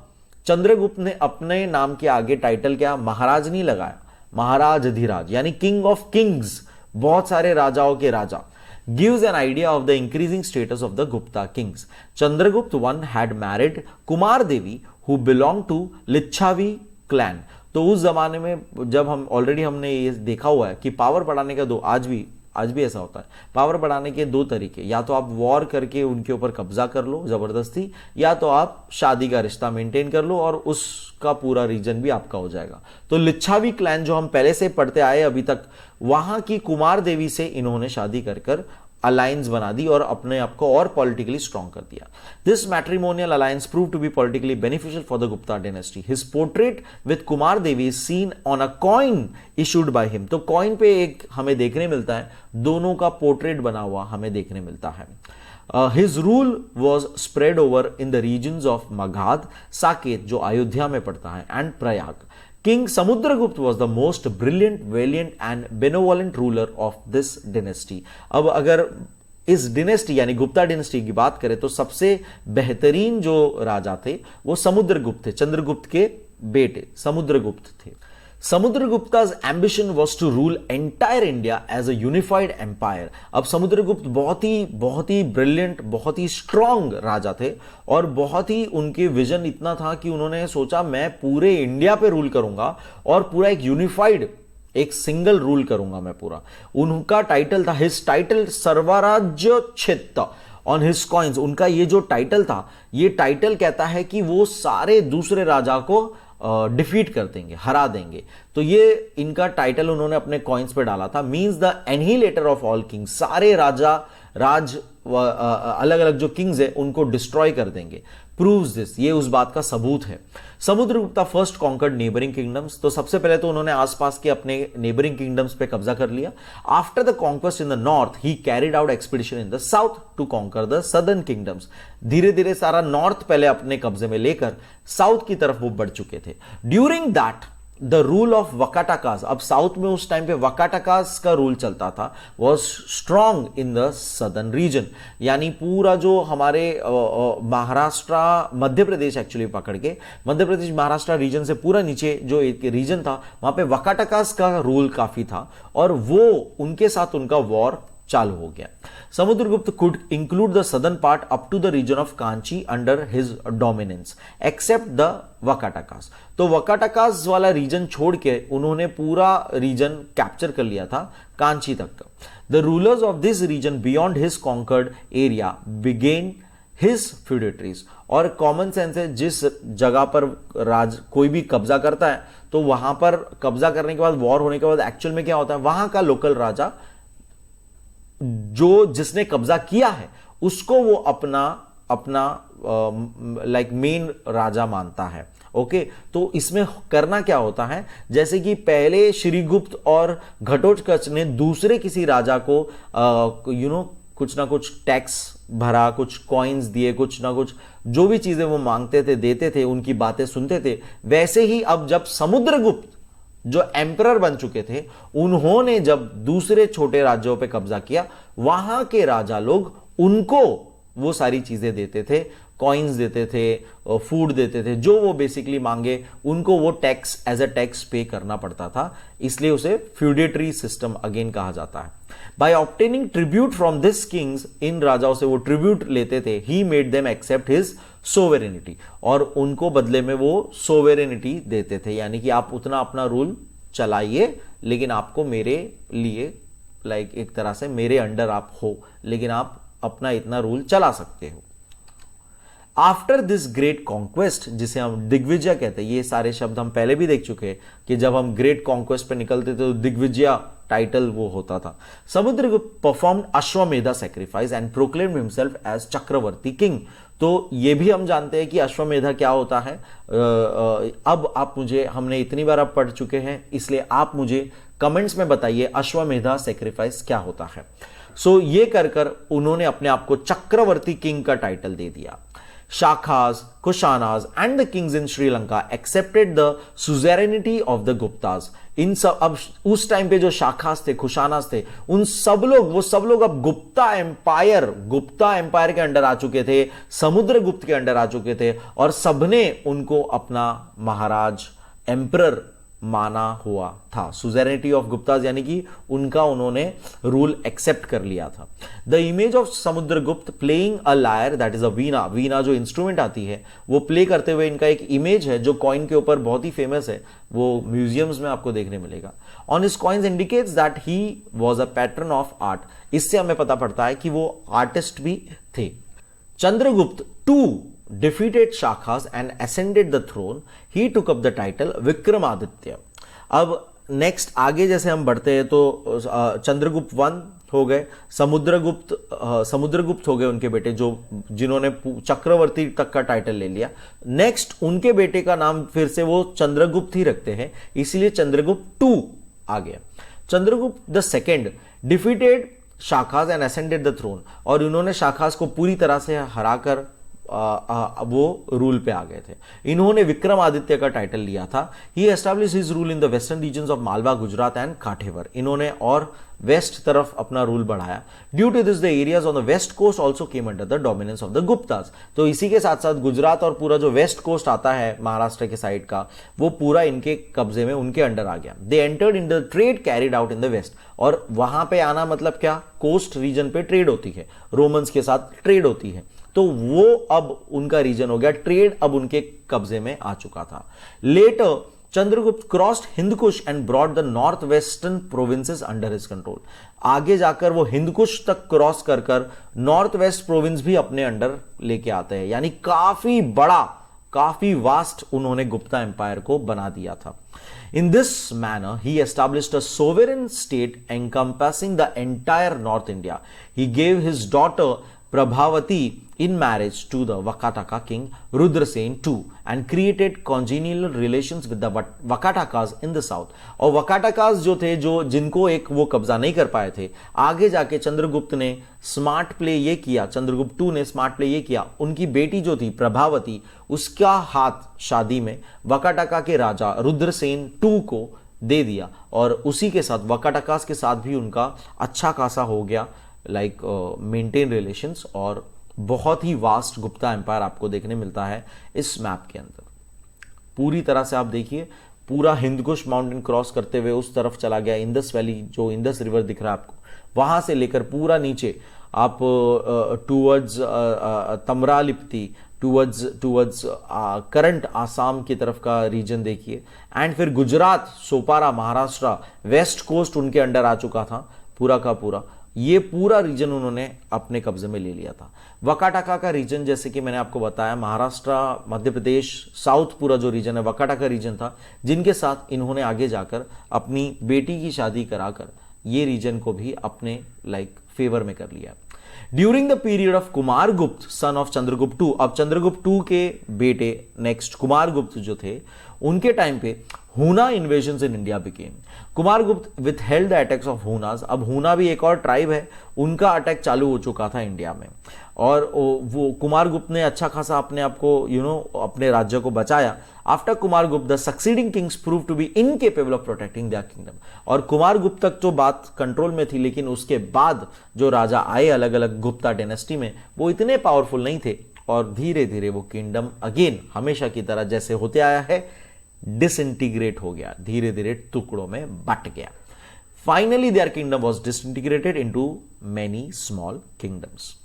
S1: चंद्रगुप्त ने अपने नाम के आगे टाइटल क्या, महाराज नहीं लगाया, महाराजाधिराज, यानी किंग ऑफ किंग्स, बहुत सारे राजाओं के राजा। Gives an idea of the increasing status of the Gupta kings. Chandragupta I had married Kumar Devi who belonged to Licchavi clan. तो उस जमाने में जब हमने ये देखा हुआ है कि पावर बढ़ाने का आज भी ऐसा होता है, पावर बढ़ाने के दो तरीके, या तो आप वॉर करके उनके ऊपर कब्जा कर लो जबरदस्ती, या तो आप शादी का रिश्ता मेंटेन कर लो और उसका पूरा रीजन भी आपका हो जाएगा। तो लिच्छावी क्लैन जो हम पहले से पढ़ते आए अभी तक, वहां की कुमार देवी से इन्होंने शादी कर अलायंस बना दी और अपने आप को और पॉलिटिकली स्ट्रॉन्ग कर दिया। This matrimonial alliance prove to be politically beneficial for the Gupta dynasty. His portrait with Kumara Devi is seen on a coin issued by him. तो कॉइन पे एक हमें देखने मिलता है, दोनों का पोर्ट्रेट बना हुआ हमें देखने मिलता है। His rule was spread over in the regions of Magadha, Saket जो अयोध्या में पड़ता है, and Prayag. King Samudragupta was the most brilliant, valiant and benevolent ruler of this dynasty। अब अगर इस डिनेस्टी यानी गुप्ता डिनेस्टी की बात करें तो सबसे बेहतरीन जो राजा थे वो समुद्रगुप्त थे, चंद्रगुप्त के बेटे समुद्रगुप्त थे। Samudragupta's ambition was to rule entire India as a unified empire। अब समुद्रगुप्त बहुत ही ब्रिलियंट, बहुत ही स्ट्रांग राजा थे और बहुत ही उनके विजन इतना था कि उन्होंने सोचा मैं पूरे इंडिया पे रूल करूंगा और पूरा एक यूनिफाइड, एक सिंगल रूल करूंगा मैं पूरा। उनका टाइटल था, his title Sarvarajochchhetta on his coins. उनका ये जो टाइटल था, ये टाइटल कहता है कि वो सारे दूसरे राजा को डिफीट कर देंगे, हरा देंगे। तो ये इनका टाइटल उन्होंने अपने कॉइन्स पे डाला था। Means the annihilator of all kings, सारे राज अलग अलग जो किंग्स है उनको डिस्ट्रॉय कर देंगे। प्रूव्स दिस, ये उस बात का सबूत है। Samudragupta first conquered neighbouring kingdoms. तो सबसे पहले तो उन्होंने आसपास के अपने नेबरिंग किंगडम्स पे कब्जा कर लिया। After the conquest in the north he carried out expedition in the south to conquer the southern kingdoms. धीरे धीरे सारा नॉर्थ पहले अपने कब्जे में लेकर साउथ की तरफ वो बढ़ चुके थे। During that the rule of Vakatakas, अब साउथ में उस टाइम पे वकाटाकास का रूल चलता था, was strong in the southern reason. यानी पूरा जो हमारे महाराष्ट्र मध्य प्रदेश एक्चुअली पकड़ के, मध्य प्रदेश महाराष्ट्र रीजन से पूरा नीचे जो एक रीजन था वहां पे वकाटाकास का रूल काफी था और वो उनके साथ उनका वॉर चालू हो गया। Samudragupta could include the southern part up to the region of Kanchi under his dominance, except the Vakatakas। तो वकाटाकास वाला रीजन छोड़ के उन्होंने पूरा रीजन कैप्चर कर लिया था कांची तक का। The rulers of this region beyond his conquered area began his feudatories। और कॉमन सेंस है, जिस जगह पर कोई भी कब्जा करता है तो वहां पर कब्जा करने के बाद, वॉर होने के बाद एक्चुअल में क्या होता है, वहां का लोकल राजा जो जिसने कब्जा किया है उसको वो अपना लाइक मेन राजा मानता है। ओके, तो इसमें करना क्या होता है, जैसे कि पहले श्रीगुप्त और घटोत्कच ने दूसरे किसी राजा को कुछ ना कुछ टैक्स भरा, कुछ कॉइन्स दिए, कुछ ना कुछ जो भी चीजें वो मांगते थे, देते थे, उनकी बातें सुनते थे। वैसे ही अब जब समुद्रगुप्त जो एम्परर बन चुके थे, उन्होंने जब दूसरे छोटे राज्यों पे कब्जा किया, वहां के राजा लोग उनको वो सारी चीजें देते थे, कॉइन्स देते थे, फूड देते थे, जो वो बेसिकली मांगे उनको वो टैक्स एज अ टैक्स पे करना पड़ता था, इसलिए उसे फ्यूडेटरी सिस्टम अगेन कहा जाता है। By obtaining tribute from this kings, इन राजाओं से वो ट्रिब्यूट लेते थे, he made them accept his sovereignty, और उनको बदले में वो सोवेरेनिटी देते थे, यानी कि आप उतना अपना रूल चलाइए लेकिन आपको मेरे लिए एक तरह से मेरे अंडर आप हो, लेकिन आप अपना इतना रूल चला सकते हो। आफ्टर दिस ग्रेट कॉन्क्वेस्ट, जिसे हम दिग्विजय कहते हैं, ये सारे शब्द हम पहले भी देख चुके हैं कि जब हम ग्रेट कॉन्क्वेस्ट पे निकलते थे तो दिग्विजय टाइटल वो होता था। Samudragupta perform Ashvamedha sacrifice and proclaimed himself as Chakravarti king. तो ये भी हम जानते हैं कि अश्वमेधा क्या होता है। अब आप मुझे, हमने इतनी बार अब पढ़ चुके हैं, इसलिए आप मुझे कमेंट्स में बताइए अश्वमेधा सैक्रिफाइस क्या होता है। सो ये कर उन्होंने अपने आप को चक्रवर्ती किंग का टाइटल दे दिया। Shakas, Kushanas and the kings in Sri Lanka accepted the suzerainty of the Guptas. इन सब, अब उस टाइम पे जो शाखास थे, कुशानास थे, उन सब लोग, वो सब लोग अब गुप्ता एम्पायर के अंडर आ चुके थे, समुद्रगुप्त के अंडर आ चुके थे, और सबने उनको अपना महाराज, एम्परर माना हुआ था। सुजेरेनिटी ऑफ गुप्तास यानी कि उनका उन्होंने रूल एक्सेप्ट कर लिया था। The image of Samudragupta playing a lyre, that is a veena, veena जो इंस्ट्रूमेंट आती है वो प्ले करते हुए इनका एक इमेज है जो कॉइन के ऊपर बहुत ही फेमस है, वो म्यूजियम्स में आपको देखने मिलेगा। On his coins indicates that he was a pattern of art. इससे हमें पता पड़ता है कि वो आर्टिस्ट भी थे। Chandragupta two defeated Shakas and ascended the throne. He took up the title Vikramaditya. अब नेक्स्ट आगे जैसे हम बढ़ते हैं तो चंद्रगुप्त वन हो गए, समुद्रगुप्त हो गए उनके बेटे, जो जिन्होंने चक्रवर्ती तक का टाइटल ले लिया। नेक्स्ट उनके बेटे का नाम फिर से वो चंद्रगुप्त ही रखते हैं, इसीलिए चंद्रगुप्त टू आ गया। Chandragupta the second defeated Shakas and ascended the throne, और उन्होंने शाखास को पूरी तरह से हराकर वो रूल पे आ गए थे। इन्होंने विक्रमादित्य का टाइटल लिया था। He established his rule in the western regions of Malwa, Gujarat and Kathiawar. इन्होंने और वेस्ट तरफ अपना रूल बढ़ाया। Due to this the areas on the west coast also came under the dominance of the Guptas. तो इसी के साथ साथ गुजरात और पूरा जो वेस्ट कोस्ट आता है महाराष्ट्र के साइड का, वो पूरा इनके कब्जे में, उनके अंडर आ गया। They entered in the trade carried out in the west, और वहां पे आना मतलब क्या, कोस्ट रीजन पे ट्रेड होती है, रोमन्स के साथ ट्रेड होती है, तो वो अब उनका रीजन हो गया, ट्रेड अब उनके कब्जे में आ चुका था। Later Chandragupta crossed Hindu Kush and brought the north western provinces under his control. आगे जाकर वो हिंदकुश तक क्रॉस कर नॉर्थ वेस्ट प्रोविंस भी अपने अंडर लेके आते हैं, यानी काफी बड़ा, काफी वास्ट उन्होंने गुप्ता एम्पायर को बना दिया था। In this manner, he established a sovereign state encompassing the entire North India. He gave his daughter Prabhavati in marriage to the Vakataka king Rudrasen II and created congenial relations with the Vakatakas in the south. और Vakatakas जो थे, जो जिनको एक वो कब्जा नहीं कर पाए थे, आगे जाके चंद्रगुप्त ने स्मार्ट प्ले ये किया, चंद्रगुप्त टू ने स्मार्ट प्ले ये किया, उनकी बेटी जो थी प्रभावती, उसका हाथ शादी में वकाटका के राजा रुद्रसेन टू को दे दिया, और उसी के साथ वकाटकास के साथ भी उनका अच्छा खासा हो गया मेंटेन रिलेशंस, और बहुत ही वास्ट गुप्ता एम्पायर आपको देखने मिलता है इस मैप के अंदर। पूरी तरह से आप देखिए, पूरा हिंदकुश माउंटेन क्रॉस करते हुए उस तरफ चला गया, इंदस वैली, जो इंदस रिवर दिख रहा है आपको, वहां से लेकर पूरा नीचे आप टूवर्ड्स तमरालिप्ती, टूवर्ड्स करंट आसाम की तरफ का रीजन देखिए, एंड फिर गुजरात, सोपारा, महाराष्ट्र, वेस्ट कोस्ट उनके अंडर आ चुका था पूरा का पूरा। ये पूरा रीजन उन्होंने अपने कब्जे में ले लिया था। वकाटका का रीजन, जैसे कि मैंने आपको बताया, महाराष्ट्र, मध्य प्रदेश, साउथ पूरा जो रीजन है वकाटका रीजन था, जिनके साथ इन्होंने आगे जाकर अपनी बेटी की शादी कराकर ये रीजन को भी अपने फेवर में कर लिया। During the period of Kumaragupta son of Chandragupta two, अब चंद्रगुप्त टू के बेटे नेक्स्ट कुमारगुप्त जो थे, उनके टाइम पे हुना invasions in India became. Kumaragupta with held the attacks of Huns. अब हुना भी एक और ट्राइब है, उनका अटैक चालू हो चुका था इंडिया में, और वो कुमारगुप्त ने अच्छा खासा अपने आप को अपने राज्य को बचाया। After Kumaragupta the succeeding kings prove to be incapable of protecting their kingdom. और कुमारगुप्त तक तो बात कंट्रोल में थी, लेकिन उसके बाद जो राजा आए अलग अलग गुप्ता डायनेस्टी में, वो इतने पावरफुल नहीं थे, और धीरे धीरे वो किंगडम अगेन हमेशा की तरह जैसे होते आया है डिसइंटीग्रेट हो गया, धीरे धीरे टुकड़ों में बट गया। Finally their kingdom was disintegrated into many small kingdoms.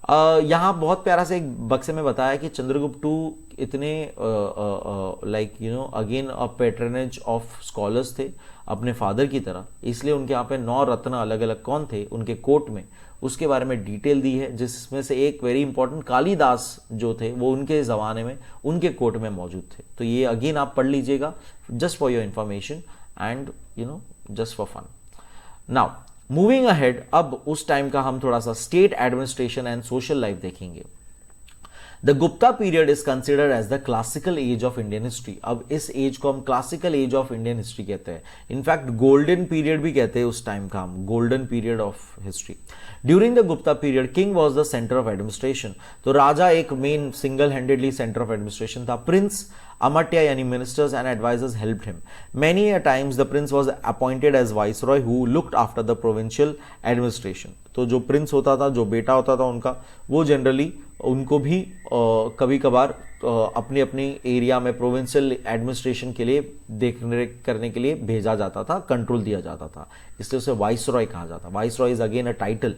S1: यहां बहुत प्यारा से एक बक्से में बताया कि चंद्रगुप्त टू इतने like again a patronage of scholars थे अपने फादर की तरह, इसलिए उनके यहाँ पे 9 रत्न अलग अलग कौन थे उनके कोर्ट में, उसके बारे में डिटेल दी है, जिसमें से एक वेरी इंपॉर्टेंट कालिदास जो थे वो उनके ज़माने में उनके कोर्ट में मौजूद थे। तो ये अगेन आप पढ़ लीजिएगा just for your information and just for fun. Now moving ahead, अब उस टाइम का हम थोड़ा सा state administration and social life देखेंगे। The Gupta period is considered as the classical age of Indian history. अब इस एज को हम classical age of Indian history कहते हैं, इनफैक्ट गोल्डन पीरियड भी कहते हैं उस टाइम का हम, golden period of history. During the Gupta period king was the centre of administration. तो राजा एक main single handedly centre of administration था। Prince Amartya yani ministers and advisors helped him. Many a times the prince was appointed as viceroy who looked after the provincial administration. तो जो Prince होता था, जो बेटा होता था उनका, वो जनरली उनको भी कभी कभार अपनी अपनी एरिया में प्रोविंशियल एडमिनिस्ट्रेशन के लिए देखने करने के लिए भेजा जाता था, कंट्रोल दिया जाता था, इसलिए उसे वाइसरॉय कहा जाता। Viceroy is again a title.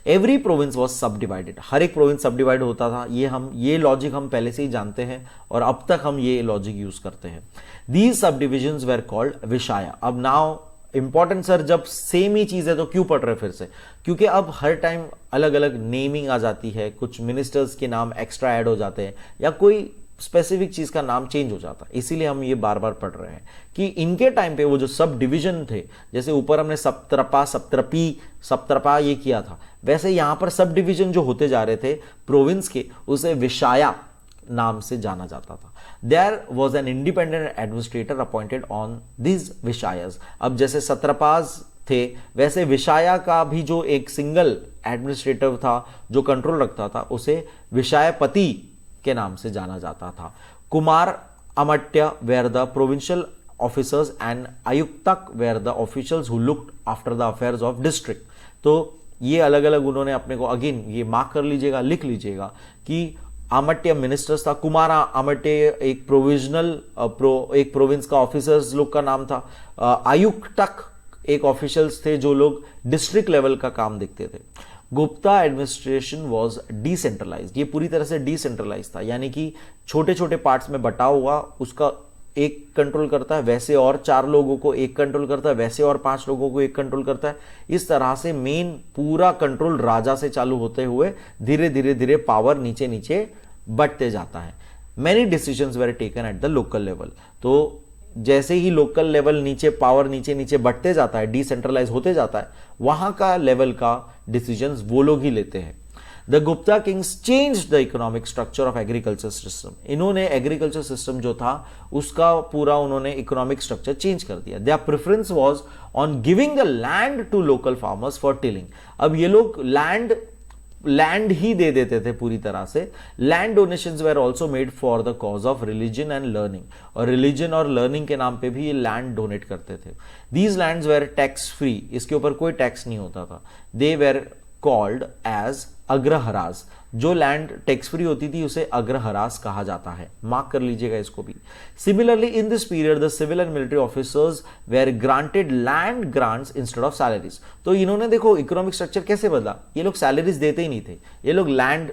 S1: Every province was सब डिवाइडेड, हर एक प्रोविंस सब डिवाइड होता था। ये लॉजिक हम पहले से ही जानते हैं और अब तक हम ये लॉजिक यूज करते हैं। These sub divisions where called vishaya. अब नाउ इंपॉर्टेंट सर, जब सेम ही चीज है तो क्यों पढ़ रहे फिर से? क्योंकि अब हर टाइम अलग अलग नेमिंग आ जाती है, कुछ मिनिस्टर्स के नाम एक्स्ट्रा ऐड हो जाते हैं या कोई स्पेसिफिक चीज का नाम चेंज हो जाता है, इसीलिए हम ये बार बार पढ़ रहे हैं कि इनके टाइम पे वो जो सब डिविजन थे, जैसे ऊपर हमने सप्तरपा सप्तरपा ये किया था, वैसे यहां पर सब डिविजन जो होते जा रहे थे प्रोविंस के, उसे विषाया नाम से जाना जाता था। There was an independent administrator appointed on this vishayas. अब जैसे सत्रपाज थे वैसे विषाया का भी जो एक सिंगल एडमिनिस्ट्रेटर था जो कंट्रोल रखता था, उसे विषायपति के नाम से जाना जाता था। Kumar Amatya were the provincial officers and Ayuktak were the officials who looked after the affairs of district. तो ये अलग अलग उन्होंने अपने को, अगेन ये मार्क कर लीजिएगा, लिख लीजिएगा कि आमट्य मिनिस्टर्स था, कुमारा आमट्य एक एक प्रोविंस का ऑफिसर्स लोग का नाम था, आयुक्तक एक ऑफिशियल्स थे जो लोग डिस्ट्रिक्ट लेवल का काम देखते थे। गुप्ता एडमिनिस्ट्रेशन वॉज डिसेंट्रलाइज्ड, ये पूरी तरह से डिसेंट्रलाइज था, यानी कि छोटे छोटे पार्ट्स में बटा हुआ, उसका एक कंट्रोल करता है, वैसे और 4 लोगों को एक कंट्रोल करता है, वैसे और 5 लोगों को एक कंट्रोल करता है। इस तरह से मेन पूरा कंट्रोल राजा से चालू होते हुए धीरे धीरे धीरे पावर नीचे नीचे बढ़ते जाता है। Many decisions where taken at the local level. तो जैसे ही लोकल लेवल नीचे पावर नीचे नीचे बढ़ते जाता है, डिसेंट्रलाइज होते जाता है, वहां का लेवल का डिसीजंस वो लोग ही लेते हैं। The Gupta Kings change the economic structure of agriculture system. इन्होंने एग्रीकल्चर सिस्टम जो था उसका पूरा उन्होंने इकोनॉमिक स्ट्रक्चर चेंज कर दिया। Their preference was on giving the land to local farmers for tilling. अब ये लोग लैंड ही दे देते थे पूरी तरह से। Land donations were also made for the cause of religion and learning, और रिलीजन और लर्निंग के नाम पे भी ये लैंड डोनेट करते थे। These lands were tax free, इसके ऊपर कोई टैक्स नहीं होता था। They were called as Agraharas, जो लैंड टैक्स फ्री होती थी उसे अग्रहराज कहा जाता है, मार्क कर लीजिएगा इसको भी। Similarly in this period the civil and military officers were granted land grants instead of salaries. तो इन्होंने देखो इकोनॉमिक स्ट्रक्चर कैसे बदला, ये लोग सैलरीज देते ही नहीं थे, ये लोग लैंड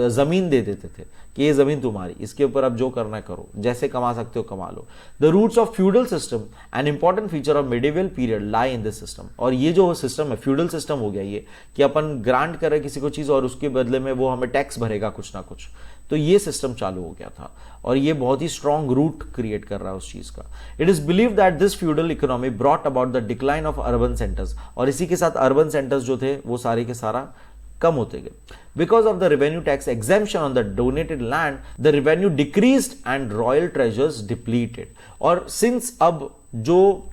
S1: जमीन दे देते थे कि ये जमीन तुम्हारी, इसके ऊपर अब जो करना है करो, जैसे कमा सकते हो कमा लो। The roots of feudal system, an important feature of medieval period lie in this system. और ये जो सिस्टम है फ्यूडल सिस्टम हो गया ये, कि अपन ग्रांट करें किसी को चीज और उसके बदले में वो हमें टैक्स भरेगा कुछ ना कुछ, तो ये सिस्टम चालू हो गया था और ये बहुत ही स्ट्रॉन्ग रूट क्रिएट कर रहा है उस चीज का। It is believe that this feudal economy brought about the decline of urban centres, और इसी के साथ अर्बन सेंटर्स जो थे वो सारे के सारा कम होते गए। Because of the revenue tax exemption on the donated land the revenue decreased and royal treasures depleted. और सिंस अब जो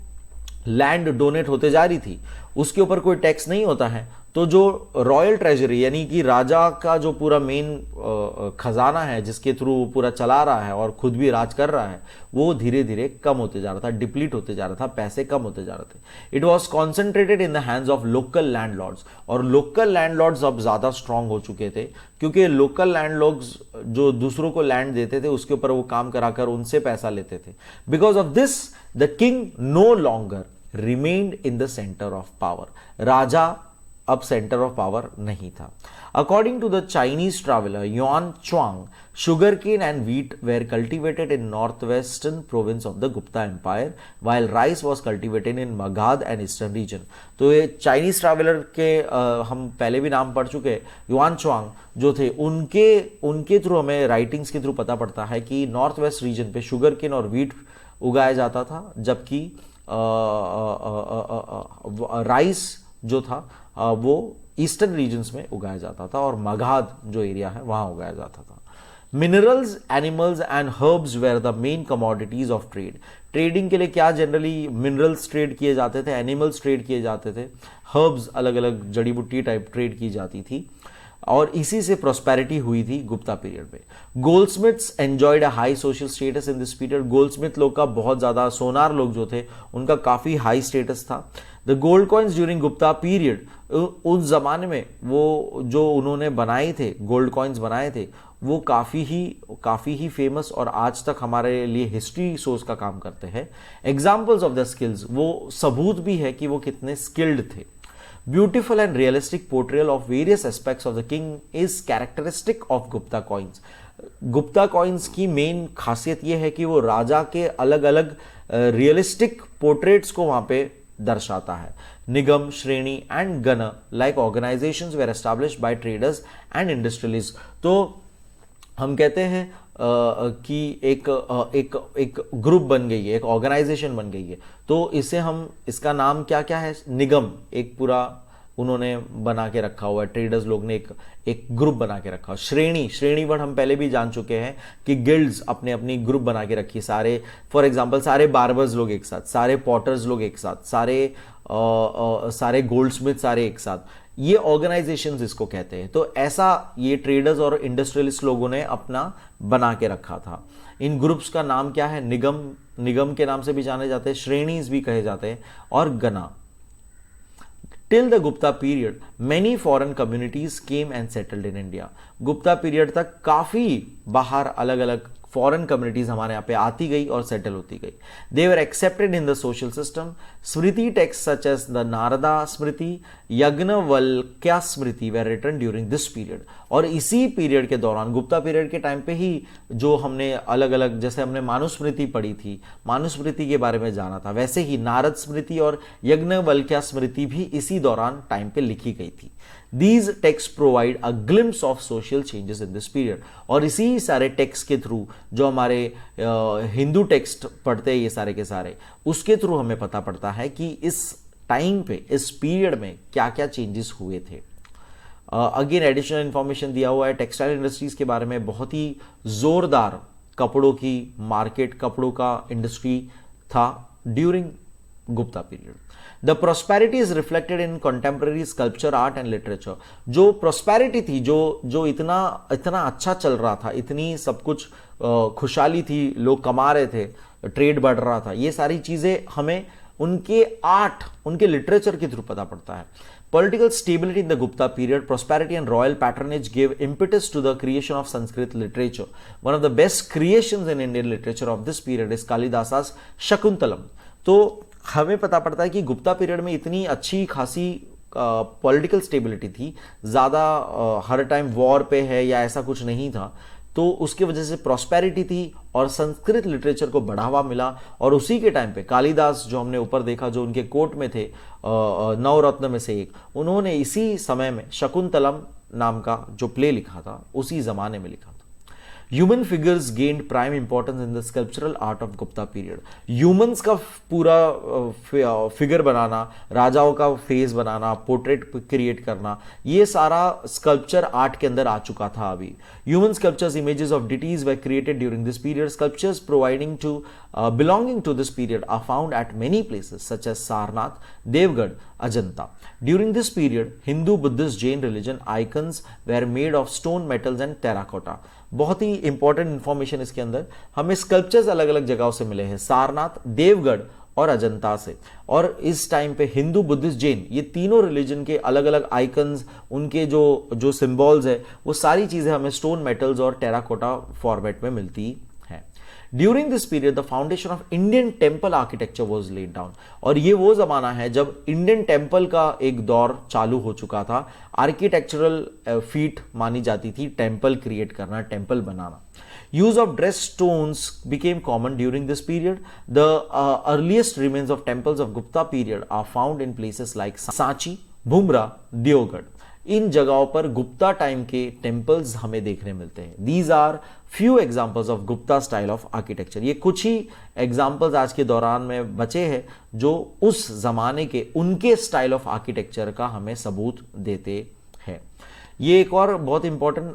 S1: लैंड डोनेट होते जा रही थी उसके ऊपर कोई टैक्स नहीं होता है, तो जो रॉयल ट्रेजरी यानी कि राजा का जो पूरा मेन खजाना है जिसके थ्रू वो पूरा चला रहा है और खुद भी राज कर रहा है, वो धीरे धीरे कम होते जा रहा था, डिप्लीट होते जा रहा था, पैसे कम होते जा रहे थे। It was concentrated in the hands of local landlords, और लोकल लैंडलॉर्ड्स अब ज्यादा स्ट्रांग हो चुके थे, क्योंकि लोकल लैंडलॉर्ड्स जो दूसरों को लैंड देते थे उसके ऊपर वो काम कराकर उनसे पैसा लेते थे। Because of this the king no longer remained in the centre of power, राजा अब सेंटर ऑफ पावर नहीं था। According to the Chinese traveller Yuan Chwang, sugar cane and wheat were cultivated in north western province of the Gupta empire, while rice was cultivated in Magadha and eastern region. तो ये Chinese traveller के हम पहले भी नाम पढ़ चुके, युआन च्वांग जो थे, उनके थ्रू हमें राइटिंग्स के थ्रू पता पड़ता है कि नॉर्थ वेस्ट रीजन पे शुगर केन और व्हीट उगाया जाता था, जबकि राइस जो था वो ईस्टर्न रीजन्स में उगाया जाता था और मगध जो एरिया है वहां उगाया जाता था। Minerals, animals and herbs were the main commodities of trade. Trading के लिए क्या जनरली मिनरल्स ट्रेड किए जाते थे, एनिमल्स ट्रेड किए जाते थे, हर्ब्स अलग अलग जड़ी बूटी टाइप ट्रेड की जाती थी, और इसी से प्रोस्पेरिटी हुई थी गुप्ता पीरियड में। Goldsmiths enjoyed a high social status in this period. Goldsmith लोग का बहुत ज्यादा, सोनार लोग जो थे उनका काफी हाई स्टेटस था। The gold coins during Gupta period, उस जमाने में वो जो उन्होंने बनाए थे, गोल्ड कॉइन्स बनाए थे, वो काफी ही फेमस और आज तक हमारे लिए हिस्ट्री सोर्स का काम करते हैं। एग्जाम्पल्स ऑफ द स्किल्स, वो सबूत भी है कि वो कितने स्किल्ड थे। Beautiful and realistic portrayal of various aspects of the king is characteristic of Gupta coins. Gupta coins की मेन खासियत यह है कि वो राजा के अलग अलग रियलिस्टिक पोर्ट्रेट्स को वहां पे दर्शाता है। निगम, shreni and gana like organisations were established by traders and industrialist. तो हम कहते हैं कि एक ग्रुप बन गई है, एक ऑर्गेनाइजेशन बन गई है, तो इसे हम, इसका नाम क्या क्या है, निगम, एक पूरा उन्होंने बना के रखा हुआ है, ट्रेडर्स लोग ने एक ग्रुप बना के रखा। श्रेणी वर्ड हम पहले भी जान चुके हैं कि गिल्ड्स अपने अपनी ग्रुप बना के रखी, सारे फॉर एग्जांपल सारे बार्बर्स लोग एक साथ, सारे पॉटर्स लोग एक साथ, सारे गोल्डस्मिथ सारे एक साथ, ये ऑर्गेनाइजेशंस इसको कहते हैं। तो ऐसा ये ट्रेडर्स और इंडस्ट्रियलिस्ट लोगों ने अपना बना के रखा था। इन ग्रुप्स का नाम क्या है, निगम के नाम से भी जाने जाते हैं, श्रेणीज भी कहे जाते हैं, और गना। Till the Gupta period many foreign communities came and settled in India. Gupta period तक काफी बाहर अलग अलग फॉरेन कम्युनिटीज हमारे यहाँ पे आती गई और सेटल होती गई। They were accepted in the social system. Smriti text such as the Narada smriti, Yajnavalkya smriti were written during this period. और इसी पीरियड के दौरान, गुप्ता पीरियड के टाइम पे ही जो हमने अलग अलग, जैसे हमने मानुस्मृति पढ़ी थी, मानुस्मृति के बारे में जाना था, वैसे ही नारद स्मृति और यज्ञवल्क्या स्मृति भी इसी दौरान टाइम पे लिखी गई थी। These texts provide a glimpse of social changes in this period। और इसी सारे टेक्स्ट के थ्रू, जो हमारे हिंदू टेक्स्ट पढ़ते हैं ये सारे के सारे, उसके थ्रू हमें पता पड़ता है कि इस टाइम पे, इस पीरियड में क्या क्या चेंजेस हुए थे। अगेन एडिशनल इंफॉर्मेशन दिया हुआ है टेक्सटाइल इंडस्ट्रीज के बारे में। बहुत ही जोरदार कपड़ों की मार्केट, कपड़ों का इंडस्ट्री था during Gupta period. The prosperity is reflected in contemporary sculpture, art and literature. जो प्रोस्पेरिटी थी, जो इतना अच्छा चल रहा था, इतनी सब कुछ खुशहाली थी, लोग कमा रहे थे, ट्रेड बढ़ रहा था, ये सारी चीजें हमें उनके आर्ट, उनके लिटरेचर के थ्रू पता पड़ता है। Political stability in the Gupta period, prosperity and royal patronage gave impetus to the creation of Sanskrit literature. One of the best creations in Indian literature of this period is Kalidasa's Shakuntalam. तो हमें पता पड़ता है कि Gupta period में इतनी अच्छी खासी पॉलिटिकल स्टेबिलिटी थी, ज़्यादा हर टाइम वॉर पे है या ऐसा कुछ नहीं था, तो उसकी वजह से प्रॉस्पेरिटी थी और संस्कृत लिटरेचर को बढ़ावा मिला। और उसी के टाइम पे कालिदास, जो हमने ऊपर देखा, जो उनके कोर्ट में थे, नवरत्न में से एक, उन्होंने इसी समय में शकुंतलम नाम का जो प्ले लिखा था, उसी जमाने में लिखा था। Human figures gained prime importance in the sculptural art of Gupta period. Humans का पूरा फिगर बनाना, राजाओं का फेस बनाना, पोर्ट्रेट क्रिएट करना, ये सारा स्कल्पचर आर्ट के अंदर आ चुका था अभी। Human sculptures images of deities were created during this period. Sculptures providing to belonging to this period are found at many places such as Sarnath, Devgarh, Ajanta. During this period, Hindu, Buddhist, Jain religion icons were made of stone, metals and terracotta. बहुत ही important information इसके अंदर, हमें sculptures अलग अलग जगहों से मिले हैं, सारनाथ, देवगढ़ और अजंता से। और इस टाइम पे हिंदू, बुद्धिस्ट, जैन, ये तीनों रिलीजन के अलग अलग आइकन्स, उनके जो सिंबल्स है, वो सारी चीजें हमें स्टोन, मेटल्स और टेराकोटा फॉर्मेट में मिलती है। During this period the foundation of Indian temple architecture was laid down. और ये वो जमाना है जब इंडियन टेम्पल का एक दौर चालू हो चुका था। आर्किटेक्चरल फीट मानी जाती थी टेम्पल क्रिएट करना, temple banana. Use of dressed stones became common during this period. The earliest remains of temples of Gupta period are found in places like Sanchi, Bhumra, Deogarh. इन जगहों पर Gupta time के temples हमें देखने मिलते हैं। These are few examples of Gupta style of architecture. ये कुछ ही examples आज के दौरान में बचे हैं जो उस जमाने के उनके स्टाइल ऑफ आर्किटेक्चर का हमें सबूत देते हैं। ये एक और बहुत इंपॉर्टेंट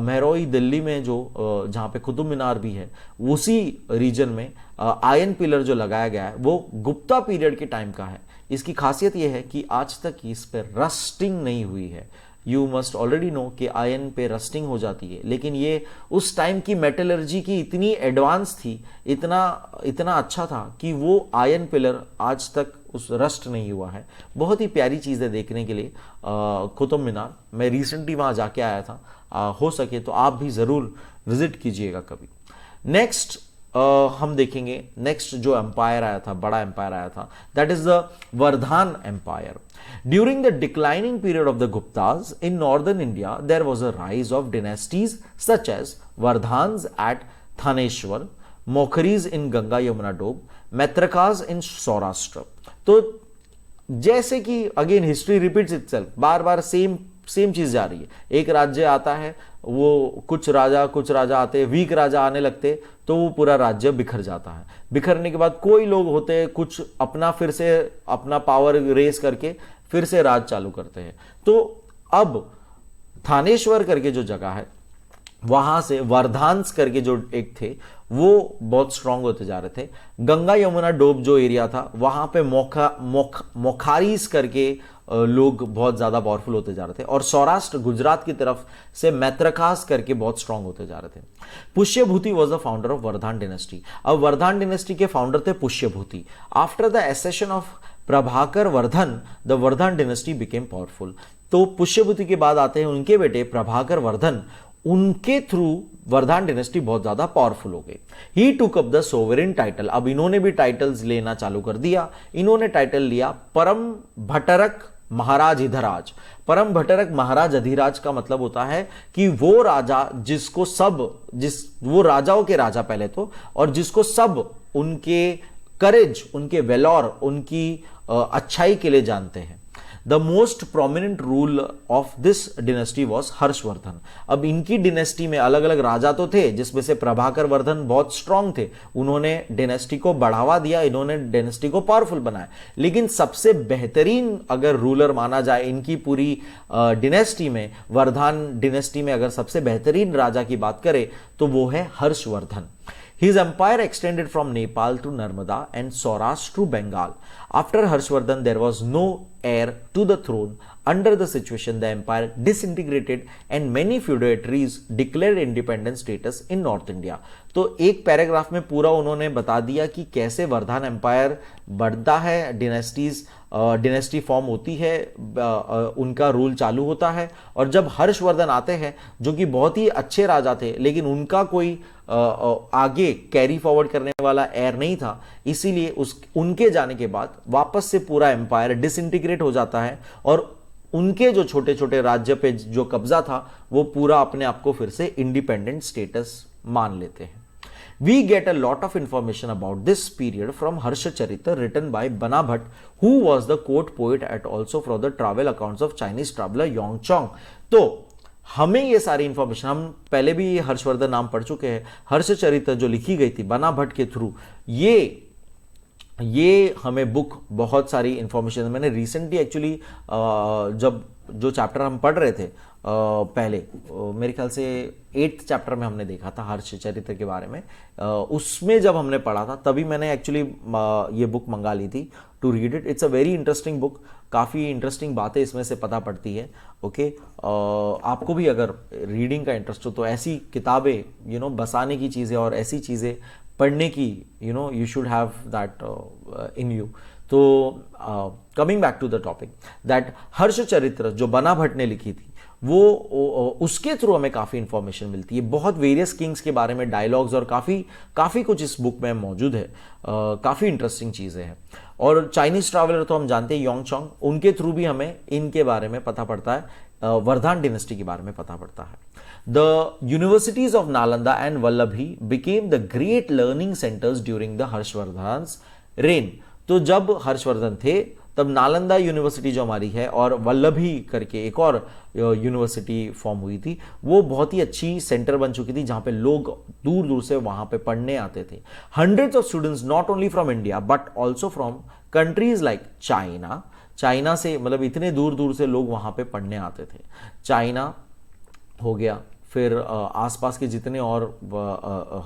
S1: महरौई दिल्ली में जो जहाँ पे कुतुब मीनार भी है, उसी रीजन में आयरन पिलर जो लगाया गया है वो गुप्ता पीरियड के टाइम का है। इसकी खासियत यह है कि आज तक इस पर रस्टिंग नहीं हुई है। यू मस्ट ऑलरेडी नो कि आयरन पे रस्टिंग हो जाती है, लेकिन ये उस टाइम की मेटलर्जी की इतनी एडवांस थी, इतना अच्छा था कि वो आयरन पिलर आज तक उस रस्ट नहीं हुआ है। बहुत ही प्यारी चीज़ है देखने के लिए कुतुब मीनार। मैं रिसेंटली वहाँ जाके आया था, हो सके तो आप भी ज़रूर विजिट कीजिएगा कभी। नेक्स्ट हम देखेंगे, नेक्स्ट जो एम्पायर आया था, बड़ा एम्पायर आया था, that is the Vardhan empire. During the declining period of the Guptas in northern India there was a rise of dynasties such as Vardhans at Thaneshwar, Maukharis in Ganga Yamuna doab, Maitrakas in Saurashtra. तो जैसे कि अगेन हिस्ट्री रिपीट्स इटसेल्फ, बार बार सेम चीज जा रही है। एक राज्य आता है, वो कुछ राजा आते, वीक राजा आने लगते तो वो पूरा राज्य बिखर जाता है। बिखरने के बाद कोई लोग होते हैं कुछ अपना फिर से अपना पावर रेस करके फिर से राज चालू करते हैं। तो अब थानेश्वर करके जो जगह है, वहां से वर्धांस करके जो एक थे वो बहुत स्ट्रांग होते जा रहे थे। गंगा यमुना डोब जो एरिया था वहां पे मोखारीज करके लोग बहुत ज्यादा पावरफुल होते जा रहे थे। और सौराष्ट्र गुजरात की तरफ से मैत्रकास करके बहुत स्ट्रांग होते जा रहे थे। Pushyabhuti was the founder of Vardhan dynasty. अब वर्धान डिनेस्टी के फाउंडर थे Pushyabhuti. After the accession of Prabhakar Vardhan the Vardhan dynasty became powerful. तो पुष्यभूति के बाद आते हैं उनके बेटे प्रभाकर वर्धन, उनके थ्रू वर्धान डिनेस्टी बहुत ज्यादा पावरफुल हो गई। He took up the sovereign title. अब इन्होंने भी टाइटल्स लेना चालू कर दिया। इन्होंने टाइटल लिया परम भट्टरक महाराज अधिराज। परम भट्टरक महाराज अधिराज का मतलब होता है कि वो राजा वो राजाओं के राजा पहले तो, और जिसको सब उनके करेज, उनके वेलोर, उनकी अच्छाई के लिए जानते हैं। The most prominent rule of this dynasty was Harshvardhan. अब इनकी डिनेस्टी में अलग अलग राजा तो थे, जिसमें से प्रभाकर वर्धन बहुत स्ट्रांग थे, उन्होंने डिनेस्टी को बढ़ावा दिया, इन्होंने डिनेस्टी को पावरफुल बनाया। लेकिन सबसे बेहतरीन अगर रूलर माना जाए इनकी पूरी डिनेस्टी में, वर्धन डिनेस्टी में अगर सबसे बेहतरीन राजा की बात करें तो वो है Harshvardhan. His empire extended from Nepal to Narmada and Saurashtra to Bengal. After Harshvardhan, there was no heir to the throne. Under the situation, the empire disintegrated and many feudatories declared independent status in North India. तो एक paragraph में पूरा उन्होंने बता दिया कि कैसे वर्धान empire बढ़ता है, डिनेस्टी फॉर्म होती है, उनका रूल चालू होता है। और जब हर्षवर्धन आते हैं जो कि बहुत ही अच्छे राजा थे, लेकिन उनका कोई आगे कैरी फॉरवर्ड करने वाला एयर नहीं था, इसीलिए उनके जाने के बाद वापस से पूरा एम्पायर डिसइंटीग्रेट हो जाता है और उनके जो छोटे छोटे राज्य पे जो कब्जा था वो पूरा अपने आप को फिर से इंडिपेंडेंट स्टेटस मान लेते हैं। We get a lot of information about this period from Harshacharita written by Bana Bhatt, who was the court poet and also from the travel accounts of Chinese traveler Yong Chong. तो हमें ये सारी information, हम पहले भी ये हर्षवर्धन नाम पढ़ चुके हैं, हर्षचरित्र जो लिखी गई थी बना भट्ट के थ्रू, ये हमें बुक बहुत सारी इंफॉर्मेशन, मैंने रिसेंटली एक्चुअली जब जो चैप्टर हम पढ़ रहे थे पहले, मेरे ख्याल से 8th चैप्टर में हमने देखा था हर्षचरित्र के बारे में, उसमें जब हमने पढ़ा था तभी मैंने एक्चुअली ये बुक मंगा ली थी to read it. It's a very interesting book, काफ़ी इंटरेस्टिंग बातें इसमें से पता पड़ती है। ओके, आपको भी अगर रीडिंग का इंटरेस्ट हो तो ऐसी किताबें बसाने की चीज़ें और ऐसी चीज़ें पढ़ने की you should have that in you. तो coming back to the topic, that Harshacharita जो बना भट्ट ने लिखी थी वो उसके थ्रू हमें काफ़ी इंफॉर्मेशन मिलती है, बहुत वेरियस किंग्स के बारे में डायलॉग्स और काफ़ी कुछ इस बुक में मौजूद है, काफ़ी इंटरेस्टिंग चीज़ें हैं। और चाइनीज ट्रैवलर तो हम जानते हैं योंगचोंग, उनके थ्रू भी हमें इनके बारे में पता पड़ता है, वर्धान डिनेस्टी के बारे में पता पड़ता है। The universities of Nalanda and Vallabhi became the great learning centres during the Harshavardhan's reign. तो जब हर्षवर्धन थे तब नालंदा यूनिवर्सिटी जो हमारी है और वल्लभी करके एक और यूनिवर्सिटी फॉर्म हुई थी, वो बहुत ही अच्छी सेंटर बन चुकी थी जहां पे लोग दूर दूर से वहां पे पढ़ने आते थे। Hundreds of students not only from India but also from countries like China से, मतलब इतने दूर दूर से लोग वहां पे पढ़ने आते थे। चाइना हो गया, फिर आसपास के जितने और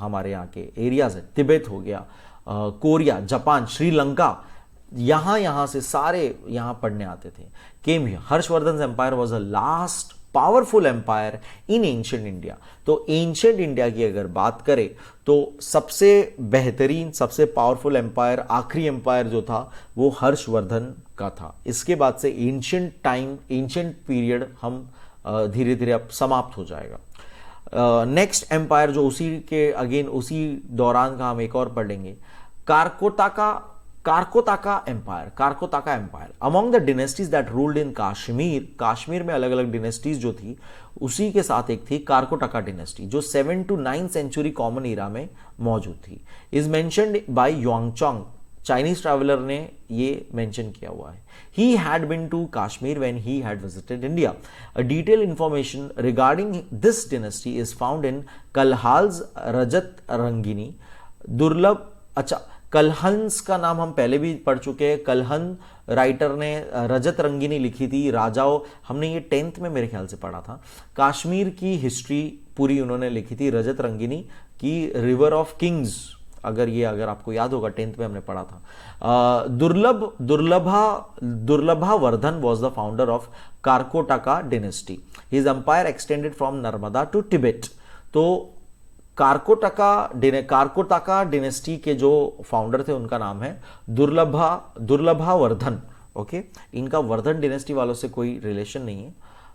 S1: हमारे यहाँ के एरियाज है, तिब्बत हो गया, कोरिया, जापान, श्रीलंका, यहां से सारे यहां पढ़ने आते थे, came here. Harshavardhana empire was a last powerful empire in ancient India. तो एंशिएंट इंडिया की अगर बात करें तो सबसे बेहतरीन, सबसे पावरफुल एम्पायर, आखिरी एम्पायर जो था वो हर्षवर्धन का था। इसके बाद से एंशिएंट टाइम, एंशिएंट पीरियड हम धीरे धीरे अब समाप्त हो जाएगा। नेक्स्ट एम्पायर जो उसी के अगेन उसी दौरान का हम एक और पढ़ेंगे, Karkotaka empire. Among the dynasties that ruled in Kashmir में अलग अलग डिनेस्टीज जो थी उसी के साथ एक थी कारकोटाका डिनेस्टी, जो 7 to 9 सेंचुरी कॉमन ईरा में मौजूद थी। Is mentioned by Yongchong, Chinese traveller ने ये मेंशन किया हुआ है। He had been to Kashmir when he had visited India. A detailed information regarding this dynasty is found in Kalhal's रजत रंगिनी। कलहंस का नाम हम पहले भी पढ़ चुके हैं। कलहन राइटर ने रजत रंगिनी लिखी थी, राजाओं, हमने ये 10th में मेरे ख्याल से पढ़ा था। कश्मीर की हिस्ट्री पूरी उन्होंने लिखी थी रजत रंगिनी की, रिवर ऑफ किंग्स, अगर आपको याद होगा 10th में हमने पढ़ा था। Durlabha Vardhan was the founder of Karkotaka dynasty. His empire extended from Narmada to Tibet. तो कारकोटाका डिनेस्टी के जो फाउंडर थे उनका नाम है दुर्लभा वर्धन। ओके, इनका वर्धन डिनेस्टी वालों से कोई रिलेशन नहीं है।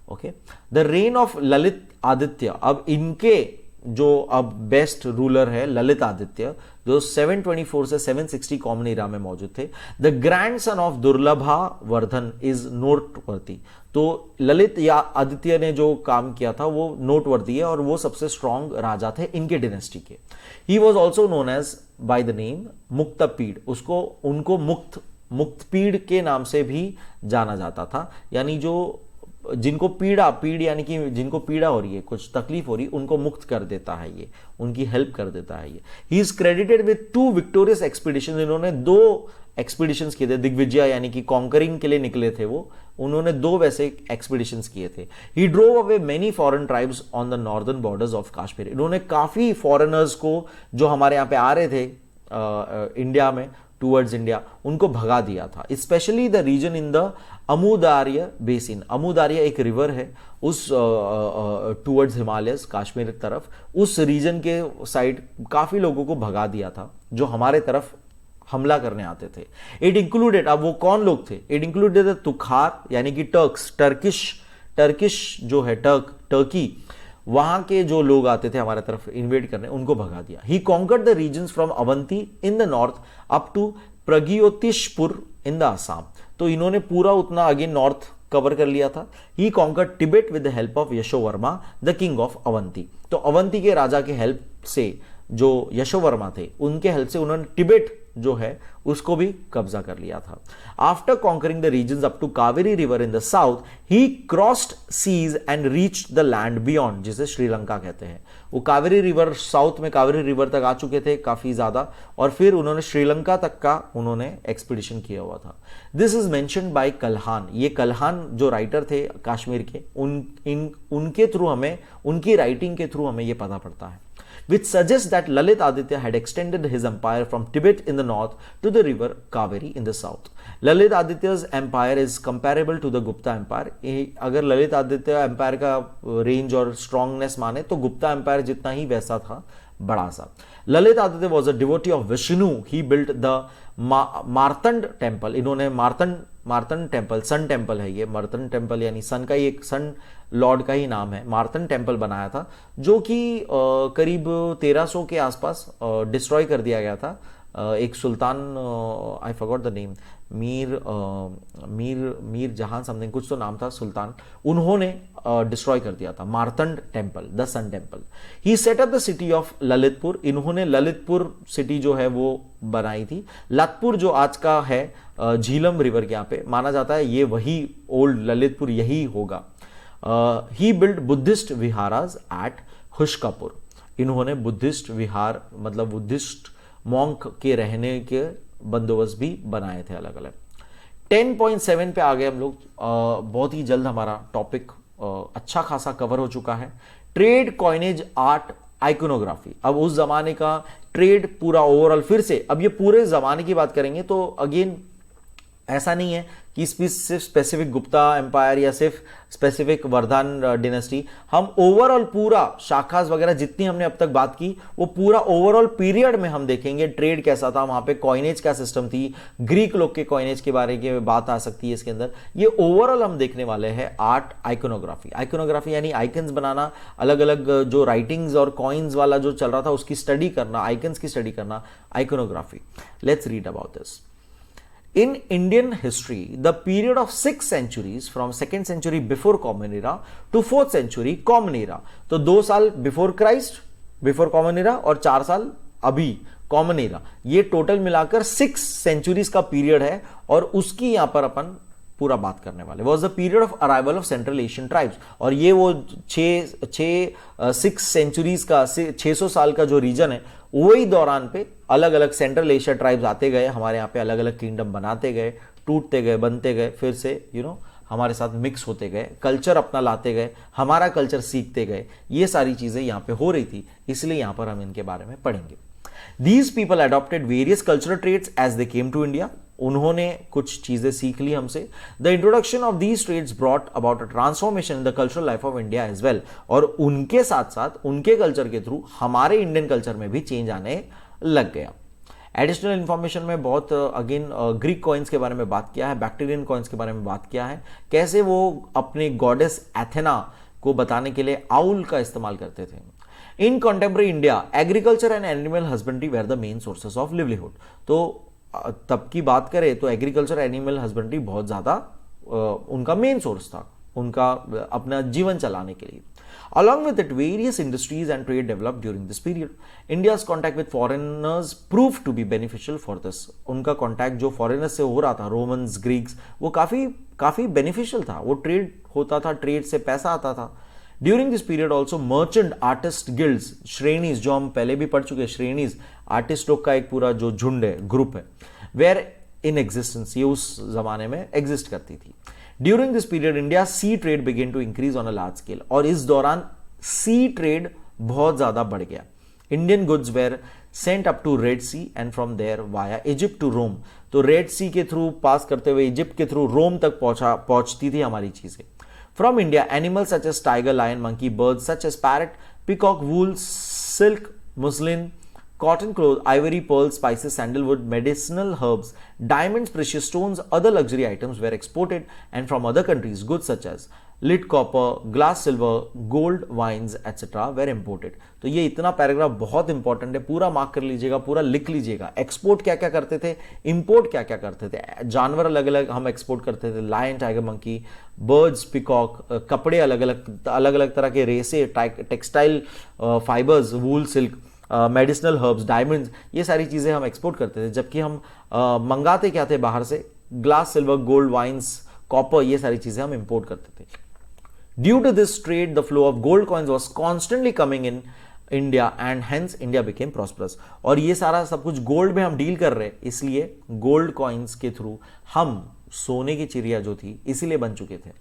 S1: Okay, the rain of Lalit Aditya, अब इनके जो अब बेस्ट रूलर है ललित आदित्य, जो 724 से 760 कॉमन ईरा में मौजूद थे। The grand son of Durlabha Vardhan is noteworthy. तो ललित या आदित्य ने जो काम किया था वो नोटवर्दी है और वो सबसे स्ट्रॉन्ग राजा थे इनके डिनेस्टी के। He was also known as by the name Muktapid, उनको मुक्तपीड़ के नाम से भी जाना जाता था, यानी जो जिनको पीड़ यानी कि जिनको पीड़ा हो रही है, कुछ तकलीफ हो रही है, उनको मुक्त कर देता है ये, उनकी हेल्प कर देता है ये। He is credited with 2 victorious expedition. इन्होंने 2 एक्सपीडिशंस किए थे, दिग्विजय यानी कि कॉन्करिंग के लिए निकले थे वो, उन्होंने 2 वैसे एक्सपीडिशंस किए थे। He drove away many foreign tribes on the northern borders of Kashmir. इन्होंने काफी फॉरेनर्स को जो हमारे यहाँ पे आ रहे थे इंडिया में, टूवर्ड्स इंडिया, उनको भगा दिया था। Specially the region in the Amu Darya basin. Amu Darya एक रिवर है उस टूवर्ड्स हिमालयस, कश्मीर की तरफ, उस रीजन के साइड काफी लोगों को भगा दिया था जो हमारे तरफ हमला करने आते थे। इट इंक्लूडेड, अब वो कौन लोग थे? इट इंक्लूडेड द तुखार यानी कि टर्किश जो है टर्की, वहां के जो लोग आते थे हमारे तरफ इन्वेड करने, उनको भगा दिया। He conquered the regions from Avanti in the north up to Pragjyotishpur in the Assam. तो इन्होंने पूरा उतना आगे नॉर्थ कवर कर लिया था। He conquered Tibet with the help of Yashovarman the king of Avanti. तो अवंती के राजा के हेल्प से, जो यशोवर्मा थे उनके हेल्प से उन्होंने तिब्बत जो है उसको भी कब्जा कर लिया था। After conquering the regions up to Kaveri river in the south, he crossed seas and reached the land beyond, जिसे श्रीलंका कहते हैं। वो कावेरी रिवर, साउथ में कावेरी रिवर तक आ चुके थे काफी ज्यादा, और फिर उन्होंने श्रीलंका तक का उन्होंने एक्सपीडिशन किया हुआ था। This is mentioned by Kalhan. ये कल्हान जो राइटर थे कश्मीर के, उनके थ्रू हमें, उनकी राइटिंग के थ्रू हमें ये पता पड़ता है, which suggests that Lalit Aditya had extended his empire from Tibet in the north to the river Kaveri in the south. Lalit Aditya's empire is comparable to the Gupta empire. अगर Lalit Aditya empire का range और strongness माने तो Gupta empire जितना ही वैसा था, बड़ा सा। Lalit Aditya was a devotee of Vishnu. He built the Martand temple. इन्होंने मार्तंड टेम्पल, सन टेम्पल है ये, मार्तंड टेम्पल यानी सन का ही एक, सन लॉर्ड का ही नाम है। मार्तंड टेम्पल बनाया था, जो कि करीब 1300 के आसपास डिस्ट्रॉय कर दिया गया था। एक सुल्तान, I forgot the name, Mir Jahan something कुछ तो नाम था सुल्तान, उन्होंने डिस्ट्रॉय कर दिया था Martand temple, the sun temple. He set up the city of Lalitpur. इन्होंने ललितपुर सिटी जो है वो बनाई थी। लतपुर जो आज का है झीलम रिवर के यहाँ पे, माना जाता है ये वही ओल्ड ललितपुर यही होगा। ही बिल्ड बुद्धिस्ट विहाराज एट हुश्कापुर। इन्होंने बुद्धिस्ट विहार मतलब बुद्धिस्ट मॉन्क के रहने के बंदोबस्त भी बनाए थे अलग अलग। 10.7 पे आ गए हम लोग। बहुत ही जल्द हमारा टॉपिक अच्छा खासा कवर हो चुका है। Trade, coinage, art, iconography. अब उस जमाने का ट्रेड पूरा ओवरऑल, फिर से अब ये पूरे जमाने की बात करेंगे तो अगेन ऐसा नहीं है कि सिर्फ स्पेसिफिक गुप्ता एम्पायर या सिर्फ स्पेसिफिक वर्धन डिनेस्टी। हम ओवरऑल पूरा शाखास वगैरह जितनी हमने अब तक बात की वो पूरा ओवरऑल पीरियड में हम देखेंगे ट्रेड कैसा था, वहां पे कॉइनेज क्या सिस्टम थी, ग्रीक लोग के कॉइनेज के बारे में बात आ सकती है इसके अंदर। ये ओवरऑल हम देखने वाले हैं आर्ट, आइकोनोग्राफी। आइकोनोग्राफी यानी आइकन्स बनाना, अलग अलग जो राइटिंग्स और कॉइन्स वाला जो चल रहा था उसकी स्टडी करना, आइकन्स की स्टडी करना, iconography. Let's read about this. In Indian history, the period of 6 centuries from 2nd century before Common Era to 4th century Common Era, तो 2 साल before Christ, before common era, और 4 साल अभी common era, ये total मिलाकर 6 centuries का period है और उसकी यहां पर अपन पूरा बात करने वाले। Was the period of arrival of central Asian tribes. और ये वो 6 सेंचुरीज का 600 साल का जो रीजन है वही दौरान पे अलग अलग सेंट्रल एशिया ट्राइब्स आते गए, हमारे यहाँ पे अलग अलग किंगडम बनाते गए, टूटते गए, बनते गए, फिर से हमारे साथ मिक्स होते गए, कल्चर अपना लाते गए, हमारा कल्चर सीखते गए। ये सारी चीजें यहाँ पे हो रही थी, इसलिए यहाँ पर हम इनके बारे में पढ़ेंगे। These people adopted various cultural traits as they came to India. उन्होंने कुछ चीजें सीख ली हमसे। The introduction of these traits brought about a transformation in the cultural life of India as well. और उनके साथ साथ उनके कल्चर के थ्रू हमारे इंडियन कल्चर में भी चेंज आने लग गया। एडिशनल इंफॉर्मेशन में बहुत अगेन ग्रीक कॉइन्स के बारे में बात किया है, बैक्टीरियन कॉइन्स के बारे में बात किया है, कैसे वो अपने गॉडेस एथेना को बताने के लिए आउल का इस्तेमाल करते थे। In contemporary India agriculture and animal husbandry were the main sources of livelihood. तो तब की बात करें तो एग्रीकल्चर एनिमल हस्बेंड्री बहुत ज्यादा उनका मेन सोर्स था, उनका अपना जीवन चलाने के लिए। Along with it, various industries and trade developed during this period. India's contact with foreigners proved to be beneficial for this. उनका contact जो foreigners से हो रहा था, Romans, Greeks, वो काफी beneficial था। वो ट्रेड होता था, ट्रेड से पैसा आता था। During this period also merchant artist guilds, श्रेणीज जो हम पहले भी पढ़ चुके हैं, श्रेणीज आर्टिस्ट लोग का एक पूरा जो झुंड है, ग्रुप है, were in existence, ये उस जमाने में एग्जिस्ट करती थी। During this period, India's sea trade began to increase on a large scale. और इस दौरान sea trade बहुत ज्यादा बढ़ गया। Indian goods were sent up to Red Sea and from there via Egypt to Rome. तो Red Sea के through pass करते हुए इजिप्ट के थ्रू रोम तक पहुंचती थी हमारी चीजें। From India, animals such as tiger, lion, monkey, birds such as parrot, peacock, wool, silk, muslin, cotton cloth, ivory, pearls, spices, sandalwood, medicinal herbs, diamonds, precious stones, other luxury items were exported, and from other countries, goods such as lead, copper, glass, silver, gold, wines, etc. were imported. तो ये इतना paragraph बहुत important है, पूरा mark कर लीजिएगा, पूरा लिख लीजिएगा। एक्सपोर्ट क्या क्या करते थे, इंपोर्ट क्या क्या करते थे। जानवर अलग अलग हम एक्सपोर्ट करते थे, lion, tiger, monkey, birds, peacock, कपड़े अलग अलग तरह के रेसे, textile fibres, wool, silk, medicinal herbs, diamonds, ये सारी चीज़ें हम एक्सपोर्ट करते थे, जबकि हम मंगाते क्या थे बाहर से, glass, silver, gold, wines, copper, ये सारी चीज़ें हम इंपोर्ट करते थे। Due to this trade the flow of gold coins was constantly coming in India and hence India became prosperous. और ये सारा सब कुछ गोल्ड में हम डील कर रहे हैं, इसलिए गोल्ड कॉइन्स के थ्रू हम सोने की चिड़िया जो थी इसीलिए बन चुके थे।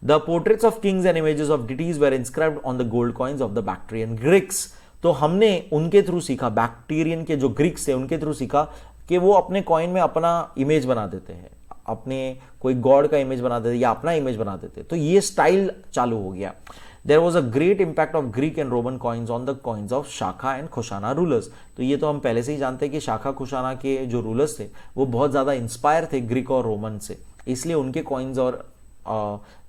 S1: The portraits of kings and images of deities were inscribed on the gold coins of the Bactrian Greeks. तो हमने उनके थ्रू सीखा, बैक्टीरियन के जो ग्रीक्स थे उनके थ्रू सीखा कि वो अपने कॉइन में अपना इमेज बना देते हैं, अपने कोई गॉड का इमेज बना देते या अपना इमेज बना देते, तो ये स्टाइल चालू हो गया। There was a great impact of Greek and Roman coins on the coins of Shaka and Kushana rulers. तो ये तो हम पहले से ही जानते हैं कि शाखा खुशाना के जो रूलर्स थे वो बहुत ज्यादा इंस्पायर थे ग्रीक और रोमन से, इसलिए उनके कॉइन्स और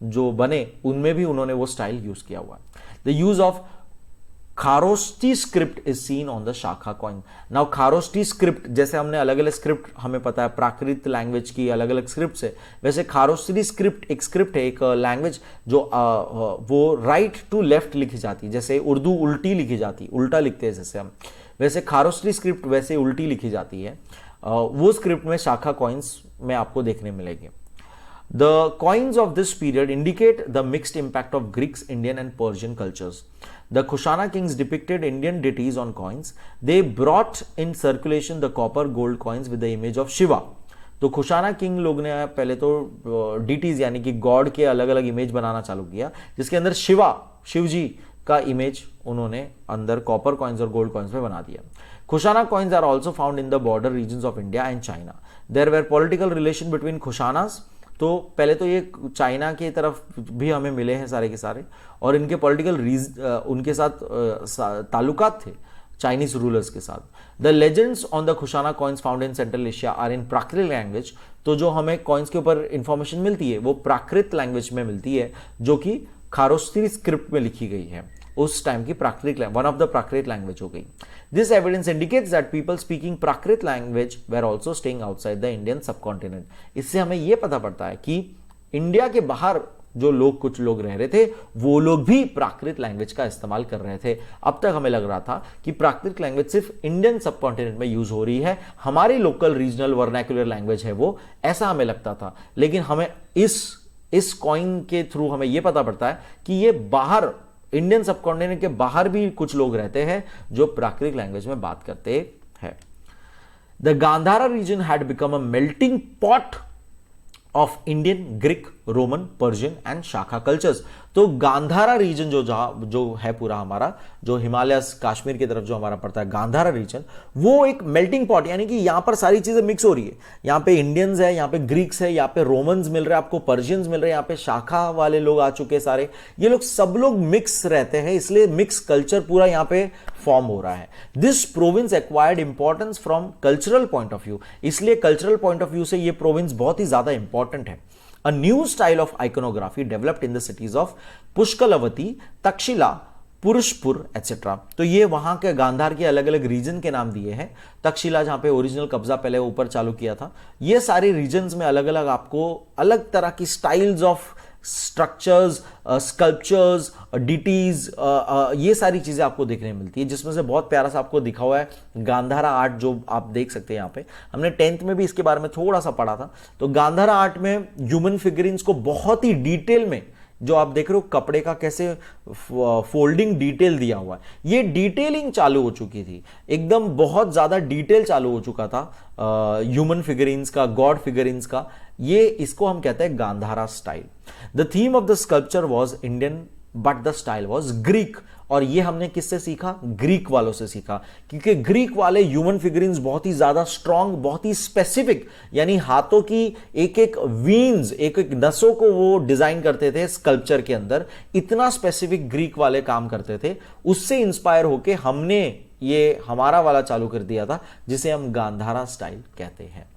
S1: जो बने उनमें भी उन्होंने वो स्टाइल यूज किया हुआ है। The use of Kharoshthi script is seen on the Shaka coin. Now Kharoshthi script, जैसे हमने अलग अलग स्क्रिप्ट हमें पता है, प्राकृत लैंग्वेज की अलग अलग स्क्रिप्ट है, वैसे खारोस्टी स्क्रिप्ट एक स्क्रिप्ट है, एक लैंग्वेज जो वो राइट टू लेफ्ट लिखी जाती है, जैसे उर्दू उल्टी लिखी जाती है, उल्टा लिखते हैं जैसे हम, वैसे खारोस्टी स्क्रिप्ट वैसे उल्टी लिखी जाती है। वो स्क्रिप्ट में शाखा कॉइन्स में आपको देखने मिलेंगे। The coins of this period indicate the mixed impact of Greeks, Indian and Persian cultures. The Kushana kings depicted Indian deities on coins. They brought in circulation the copper gold coins with the image of Shiva. तो खुशाना king लोग ने पहले तो deities यानी कि God के अलग अलग इमेज बनाना चालू किया, जिसके अंदर शिव जी का इमेज उन्होंने अंदर कॉपर कॉइन्स और गोल्ड कॉइन्स में बना दिया। Kushana coins are also found in the border regions of India and China. There were political relation between Kushanas, तो पहले तो ये चाइना की तरफ भी हमें मिले हैं सारे के सारे, और इनके पॉलिटिकल उनके साथ ताल्लुकात थे चाइनीज रूलर्स के साथ। The legends on the Kushana coins found in Central Asia are in Prakrit language. तो जो हमें कॉइन्स के ऊपर इंफॉर्मेशन मिलती है वो प्राकृत लैंग्वेज में मिलती है, जो कि खारोस्ती स्क्रिप्ट में लिखी गई है, उस टाइम की Prakrit one of the Prakrit language हो गई। This evidence indicates that people speaking Prakrit language were also staying outside the Indian subcontinent. इससे हमें यह पता पड़ता है कि इंडिया के बाहर जो लोग, कुछ लोग रह रहे थे, वो लोग भी प्राकृत लैंग्वेज का इस्तेमाल कर रहे थे। अब तक हमें लग रहा था कि प्राकृत लैंग्वेज सिर्फ इंडियन सबकॉन्टिनेंट में यूज हो रही है, हमारी लोकल रीजनल वर्नाक्युलर लैंग्वेज है वो, ऐसा हमें लगता था। लेकिन हमें इस कॉइन के थ्रू हमें यह पता पड़ता है कि ये बाहर, इंडियन सबकॉन्टिनेंट के बाहर भी कुछ लोग रहते हैं जो प्राकृतिक लैंग्वेज में बात करते हैं। The Gandhara region had become a melting pot of Indian, Greek, Roman, Persian and Shaka cultures. तो गांधारा रीजन जो है पूरा हमारा, जो हिमालयस कश्मीर की तरफ जो हमारा पड़ता है गांधारा रीजन, वो एक मेल्टिंग पॉट, यानी कि यहां पर सारी चीजें मिक्स हो रही है। यहां पे इंडियंस है, यहां पे ग्रीक्स है, यहां पे रोमन्स मिल रहे हैं आपको, पर्शियंस मिल रहे हैं, यहां पे शाखा वाले लोग आ चुके हैं सारे, ये लोग सब लोग मिक्स रहते हैं, इसलिए मिक्स कल्चर पूरा यहां पे फॉर्म हो रहा है। This province acquired importance from cultural point of view, इसलिए कल्चरल पॉइंट ऑफ व्यू से ये प्रोविंस बहुत ही ज्यादा इंपॉर्टेंट है। A new style of iconography developed in the cities of Pushkalavati, Takshashila, Purushapura etc. तो ये वहां के गांधार के अलग अलग रीजन के नाम दिए हैं। तक्षशिला जहां पे ओरिजिनल कब्जा पहले ऊपर चालू किया था, ये सारे रीजन्स में अलग अलग आपको अलग तरह की styles of structures, sculptures, deities, ये सारी चीजें आपको देखने मिलती है, जिसमें से बहुत प्यारा सा आपको दिखा हुआ है गांधारा आर्ट, जो आप देख सकते हैं यहाँ पे। हमने 10th में भी इसके बारे में थोड़ा सा पढ़ा था। तो गांधारा आर्ट में ह्यूमन फिगरिन्स को बहुत ही डिटेल में, जो आप देख रहे हो कपड़े का कैसे फोल्डिंग डिटेल दिया हुआ है, ये डिटेलिंग चालू हो चुकी थी, एकदम बहुत ज्यादा डिटेल चालू हो चुका था ह्यूमन फिगरिन्स का, गॉड फिगरिन्स का। ये इसको हम कहते हैं Gandhara style. The theme of the sculpture was Indian but the style was Greek. और ये हमने किससे सीखा? ग्रीक वालों से सीखा, क्योंकि ग्रीक वाले ह्यूमन फिगरिन्स बहुत ही ज्यादा स्ट्रांग, बहुत ही स्पेसिफिक, यानी हाथों की एक एक वीन्स, एक एक नसों को वो डिजाइन करते थे स्कल्पचर के अंदर। इतना स्पेसिफिक ग्रीक वाले काम करते थे। उससे इंस्पायर होके हमने ये हमारा वाला चालू कर दिया था, जिसे हम गांधारा स्टाइल कहते हैं।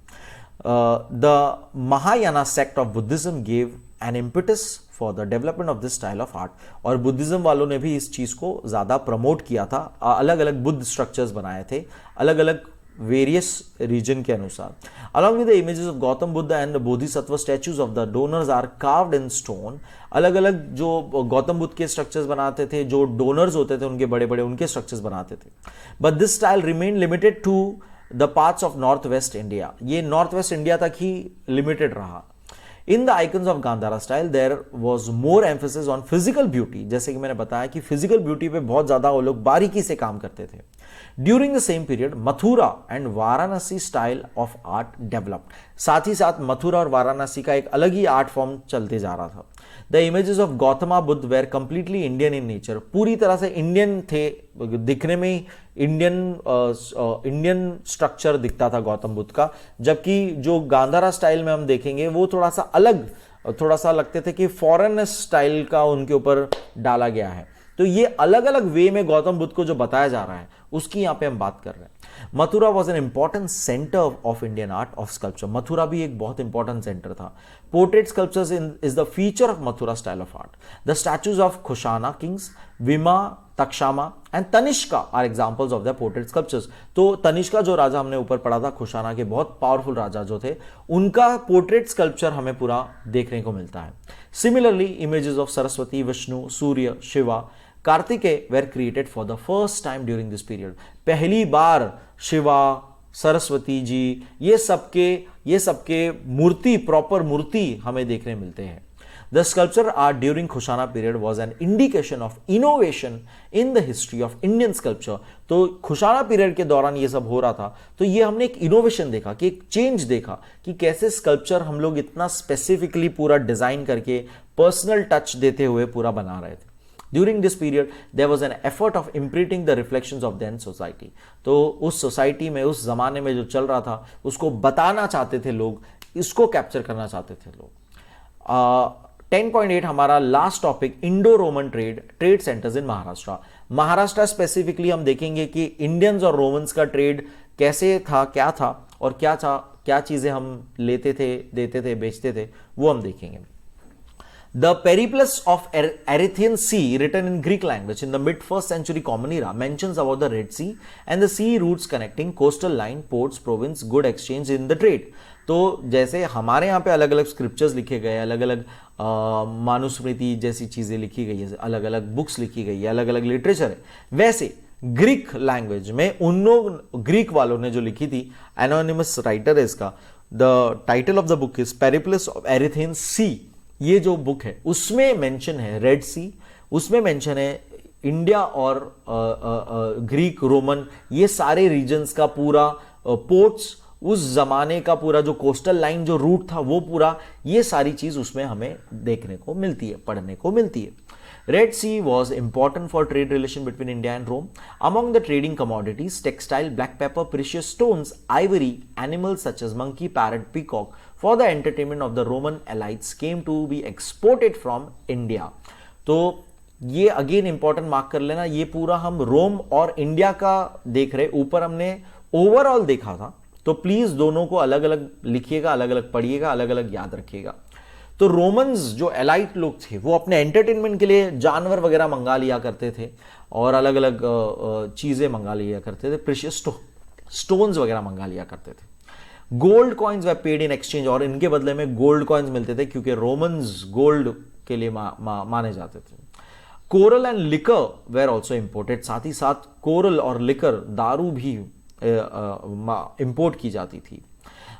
S1: The Mahayana sect of Buddhism gave an impetus for the development of this style of art. और बुद्धिज्म वालों ने भी इस चीज को ज्यादा प्रमोट किया था, अलग अलग बुद्ध स्ट्रक्चर्स बनाए थे, अलग अलग वेरियस रीजन के अनुसार। Along with the images of Gautam Buddha and the Bodhisattva statues of the donors are carved in stone. अलग अलग जो गौतम बुद्ध के स्ट्रक्चर्स बनाते थे, जो डोनर्स होते थे उनके बड़े बड़े, उनके स्ट्रक्चर्स बनाते थे। But this style remain limited to the parts of north west India. ये नॉर्थ वेस्ट इंडिया तक ही लिमिटेड रहा। In the icons of Gandhara style there was more emphasis on physical beauty. जैसे कि मैंने बताया कि फिजिकल ब्यूटी पे बहुत ज्यादा वो लोग बारीकी से काम करते थे। During the same period Mathura and Varanasi style of art developed. साथ ही साथ मथुरा और वाराणसी का एक अलग ही आर्ट फॉर्म चलते जा रहा था। The images of Gautama Buddha were completely Indian in nature. पूरी तरह से इंडियन थे, दिखने में ही इंडियन स्ट्रक्चर दिखता था गौतम बुद्ध का। जबकि जो गांधारा स्टाइल में हम देखेंगे वो थोड़ा सा अलग, थोड़ा सा लगते थे कि फॉरेन स्टाइल का उनके ऊपर डाला गया है। तो ये अलग अलग वे में गौतम बुद्ध को जो बताया जा रहा है उसकी यहां पे हम बात कर रहे हैं। Mathura was an important centre of Indian art of sculpture. Mathura भी एक बहुत इंपॉर्टेंट सेंटर था। Portrait sculptures is the feature of Mathura style of art. The statues of Kushana kings, Vima, Takshama and Tanishka are examples of the portrait sculptures. तो तनिष्का जो राजा हमने ऊपर पढ़ा था, खुशाना के बहुत पावरफुल राजा जो थे, उनका पोर्ट्रेट स्कल्पचर हमें पूरा देखने को मिलता है। Similarly images of Saraswati, Vishnu, Surya, Shiva, Kartikeya were created for the first time during this period. पहली बार शिवा, सरस्वती जी, ये सबके मूर्ति, प्रॉपर मूर्ति हमें देखने मिलते हैं। The sculpture art during Kushana period was an indication of innovation in the history of Indian sculpture. तो खुशाना पीरियड के दौरान ये सब हो रहा था, तो ये हमने एक इनोवेशन देखा, कि एक चेंज देखा कि कैसे स्कल्पचर हम लोग इतना स्पेसिफिकली पूरा डिजाइन करके पर्सनल टच देते हुए पूरा बना रहे थे। During this period, there was an effort of imprinting the reflections of then society. तो उस सोसाइटी में, उस जमाने में जो चल रहा था उसको बताना चाहते थे लोग, इसको कैप्चर करना चाहते थे लोग। 10.8 हमारा last topic, Indo Roman trade centres इन महाराष्ट्र। महाराष्ट्र स्पेसिफिकली हम देखेंगे कि इंडियंस और रोमन्स का ट्रेड कैसे था, और क्या चीजें हम लेते थे, देते थे, बेचते थे, वो हम देखेंगे। The Periplus of Erythraean Sea, written in Greek language in the mid-1st century Common Era, mentions about the Red Sea and the sea routes connecting coastal line, ports, province, good exchange in the trade. तो जैसे हमारे यहाँ पे अलग अलग scriptures लिखे गए, अलग अलग मानुस्मृति जैसी चीज़ें लिखी गई है, अलग अलग बुक्स लिखी गई है, अलग अलग लिटरेचर है, वैसे ग्रीक लैंग्वेज में उन लोग, ग्रीक वालों ने जो लिखी थी, एनोनिमस राइटर है इसका, the title of the book is Periplus of Erythraean Sea. ये जो बुक है उसमें मेंशन है रेड सी, उसमें मेंशन है इंडिया और ग्रीक, रोमन, ये सारे रीजन्स का पूरा पोर्ट्स, उस जमाने का पूरा जो कोस्टल लाइन जो रूट था वो पूरा, ये सारी चीज उसमें हमें देखने को मिलती है, पढ़ने को मिलती है। Red Sea was important for trade relation between India and Rome. Among the trading commodities, textile, black pepper, precious stones, ivory, animals such as monkey, parrot, peacock, for the entertainment of the Roman elites came to be exported from India. तो ये again important mark कर लेना, ये पूरा हम रोम और India का देख रहे, ऊपर हमने ओवरऑल देखा था, तो प्लीज दोनों को अलग अलग लिखिएगा, अलग अलग पढ़िएगा, अलग अलग याद रखिएगा। तो रोमन्स जो एलाइट लोग थे वो अपने एंटरटेनमेंट के लिए जानवर वगैरह मंगा लिया करते थे और अलग अलग चीजें मंगा लिया करते थे, प्रीशियस स्टोन्स वगैरह मंगा लिया करते थे। Gold coins way paid in exchange, और इनके बदले में गोल्ड कॉइन्स मिलते थे क्योंकि रोमन्स गोल्ड के लिए माने जाते थे। Coral and liquor were also imported, साथ ही साथ कोरल और लिकर, दारू भी इंपोर्ट की जाती थी।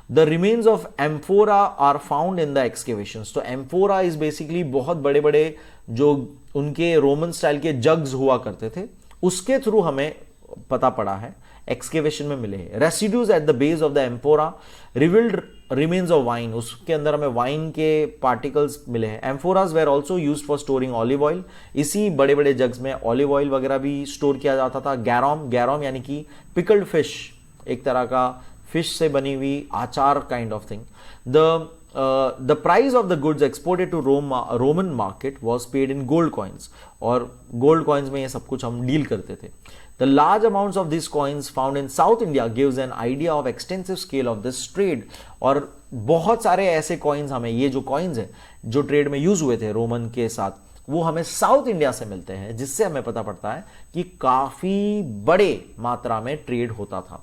S1: The remains of amphora are found in the excavations. तो amphora is basically बहुत बड़े बड़े जो उनके रोमन स्टाइल के जग्स हुआ करते थे, उसके थ्रू हमें पता पड़ा है, एक्सकेवेशन में मिले हैं। Residues at the base of the amphora revealed remains of wine, उसके अंदर हमें वाइन के पार्टिकल्स मिले हैं। Amphoras were also used for storing olive oil, इसी बड़े बड़े जग्स में ऑलिव ऑयल वगैरह भी स्टोर किया जाता था। गैरोम यानी कि पिकल्ड फिश, एक तरह का फिश से बनी हुई achar kind of thing. The price of the goods exported to Roman market was paid in gold coins, और गोल्ड कॉइन्स में ये सब कुछ हम डील करते थे। The large amounts of this coins found in south India gives an idea of extensive scale of this trade, और बहुत सारे ऐसे कॉइन्स हमें, ये जो कॉइन्स है जो ट्रेड में यूज हुए थे रोमन के साथ, वो हमें साउथ इंडिया से मिलते हैं, जिससे हमें पता पड़ता है कि काफी बड़े मात्रा में ट्रेड होता था।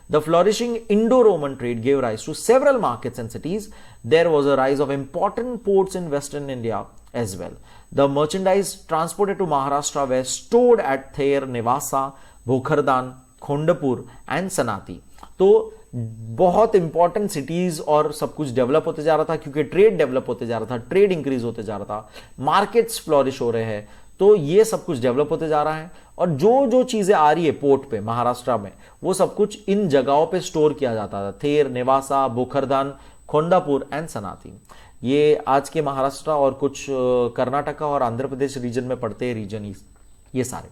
S1: The flourishing Indo-Roman trade gave rise to several markets and cities. There was a rise of important ports in western India as well. The merchandise transported to Maharashtra were stored at Thair, Nevasa, Bhokhardan, Khondapur and Sanati. तो बहुत important cities और सब कुछ develop होते जा रहा था, क्योंकि ट्रेड डेवलप होते जा रहा था, ट्रेड इंक्रीज होते जा रहा था, मार्केट्स फ्लोरिश हो रहे हैं, तो ये सब कुछ डेवलप होते जा रहा है। और जो जो चीजें आ रही है पोर्ट पे महाराष्ट्र में, वो सब कुछ इन जगहों पे स्टोर किया जाता था, थेर, नेवासा, बोखरदान, खोंडापुर एंड सनाती। ये आज के महाराष्ट्र और कुछ कर्नाटका और आंध्र प्रदेश रीजन में पड़ते हैं रीजन ये सारे।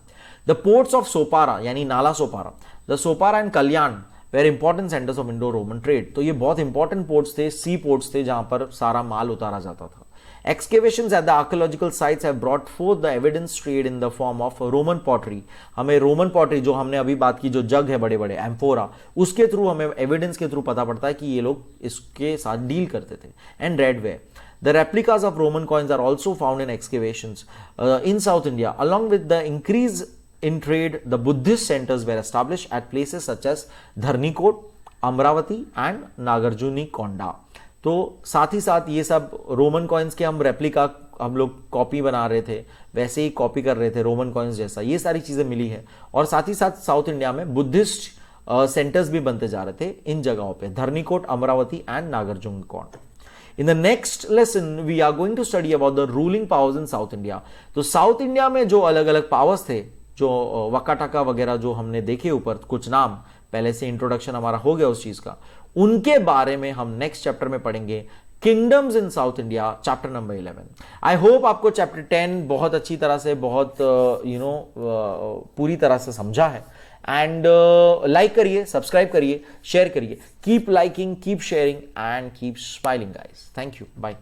S1: द पोर्ट्स ऑफ सोपारा यानी Nala Sopara, the Sopara and Kalyan were important centres of Indo Roman trade. तो ये बहुत इंपॉर्टेंट पोर्ट्स थे, सी पोर्ट्स थे जहां पर सारा माल उतारा जाता था। Excavations at the archaeological sites have brought forth the evidence trade in the form of Roman pottery. हमें रोमन पॉटरी, जो हमने अभी बात की, जो जग है बड़े बड़े एम्फोरा, उसके थ्रू हमें एविडेंस के थ्रू पता पड़ता है कि ये लोग इसके साथ डील करते थे। And redware, the replicas of Roman coins are also found in excavations in South India. Along with the increase in trade, the Buddhist centers were established at places such as Dharnikot, Amravati and Nagarjunikonda. तो साथ ही साथ ये सब Roman coins के हम replica, हम लोग कॉपी बना रहे थे, वैसे ही कॉपी कर रहे थे रोमन कॉइन्स जैसा, ये सारी चीजें मिली है। और साथ ही साथ साउथ इंडिया में बुद्धिस्ट सेंटर्स भी बनते जा रहे थे इन जगहों पे, Dharanikota, Amaravati and Nagarjunakonda. In the next lesson, we are going to study about the ruling powers in South India. तो साउथ इंडिया में जो अलग अलग पावर्स थे, जो वकाटाका वगैरह जो हमने देखे ऊपर कुछ नाम, पहले से इंट्रोडक्शन हमारा हो गया उस चीज का, उनके बारे में हम नेक्स्ट चैप्टर में पढ़ेंगे, kingdoms in south India, chapter number 11। I hope आपको चैप्टर 10 बहुत अच्छी तरह से, बहुत पूरी तरह से समझा है। एंड लाइक करिए, सब्सक्राइब करिए, शेयर करिए। Keep liking, keep sharing and keep smiling guys. Thank you, bye.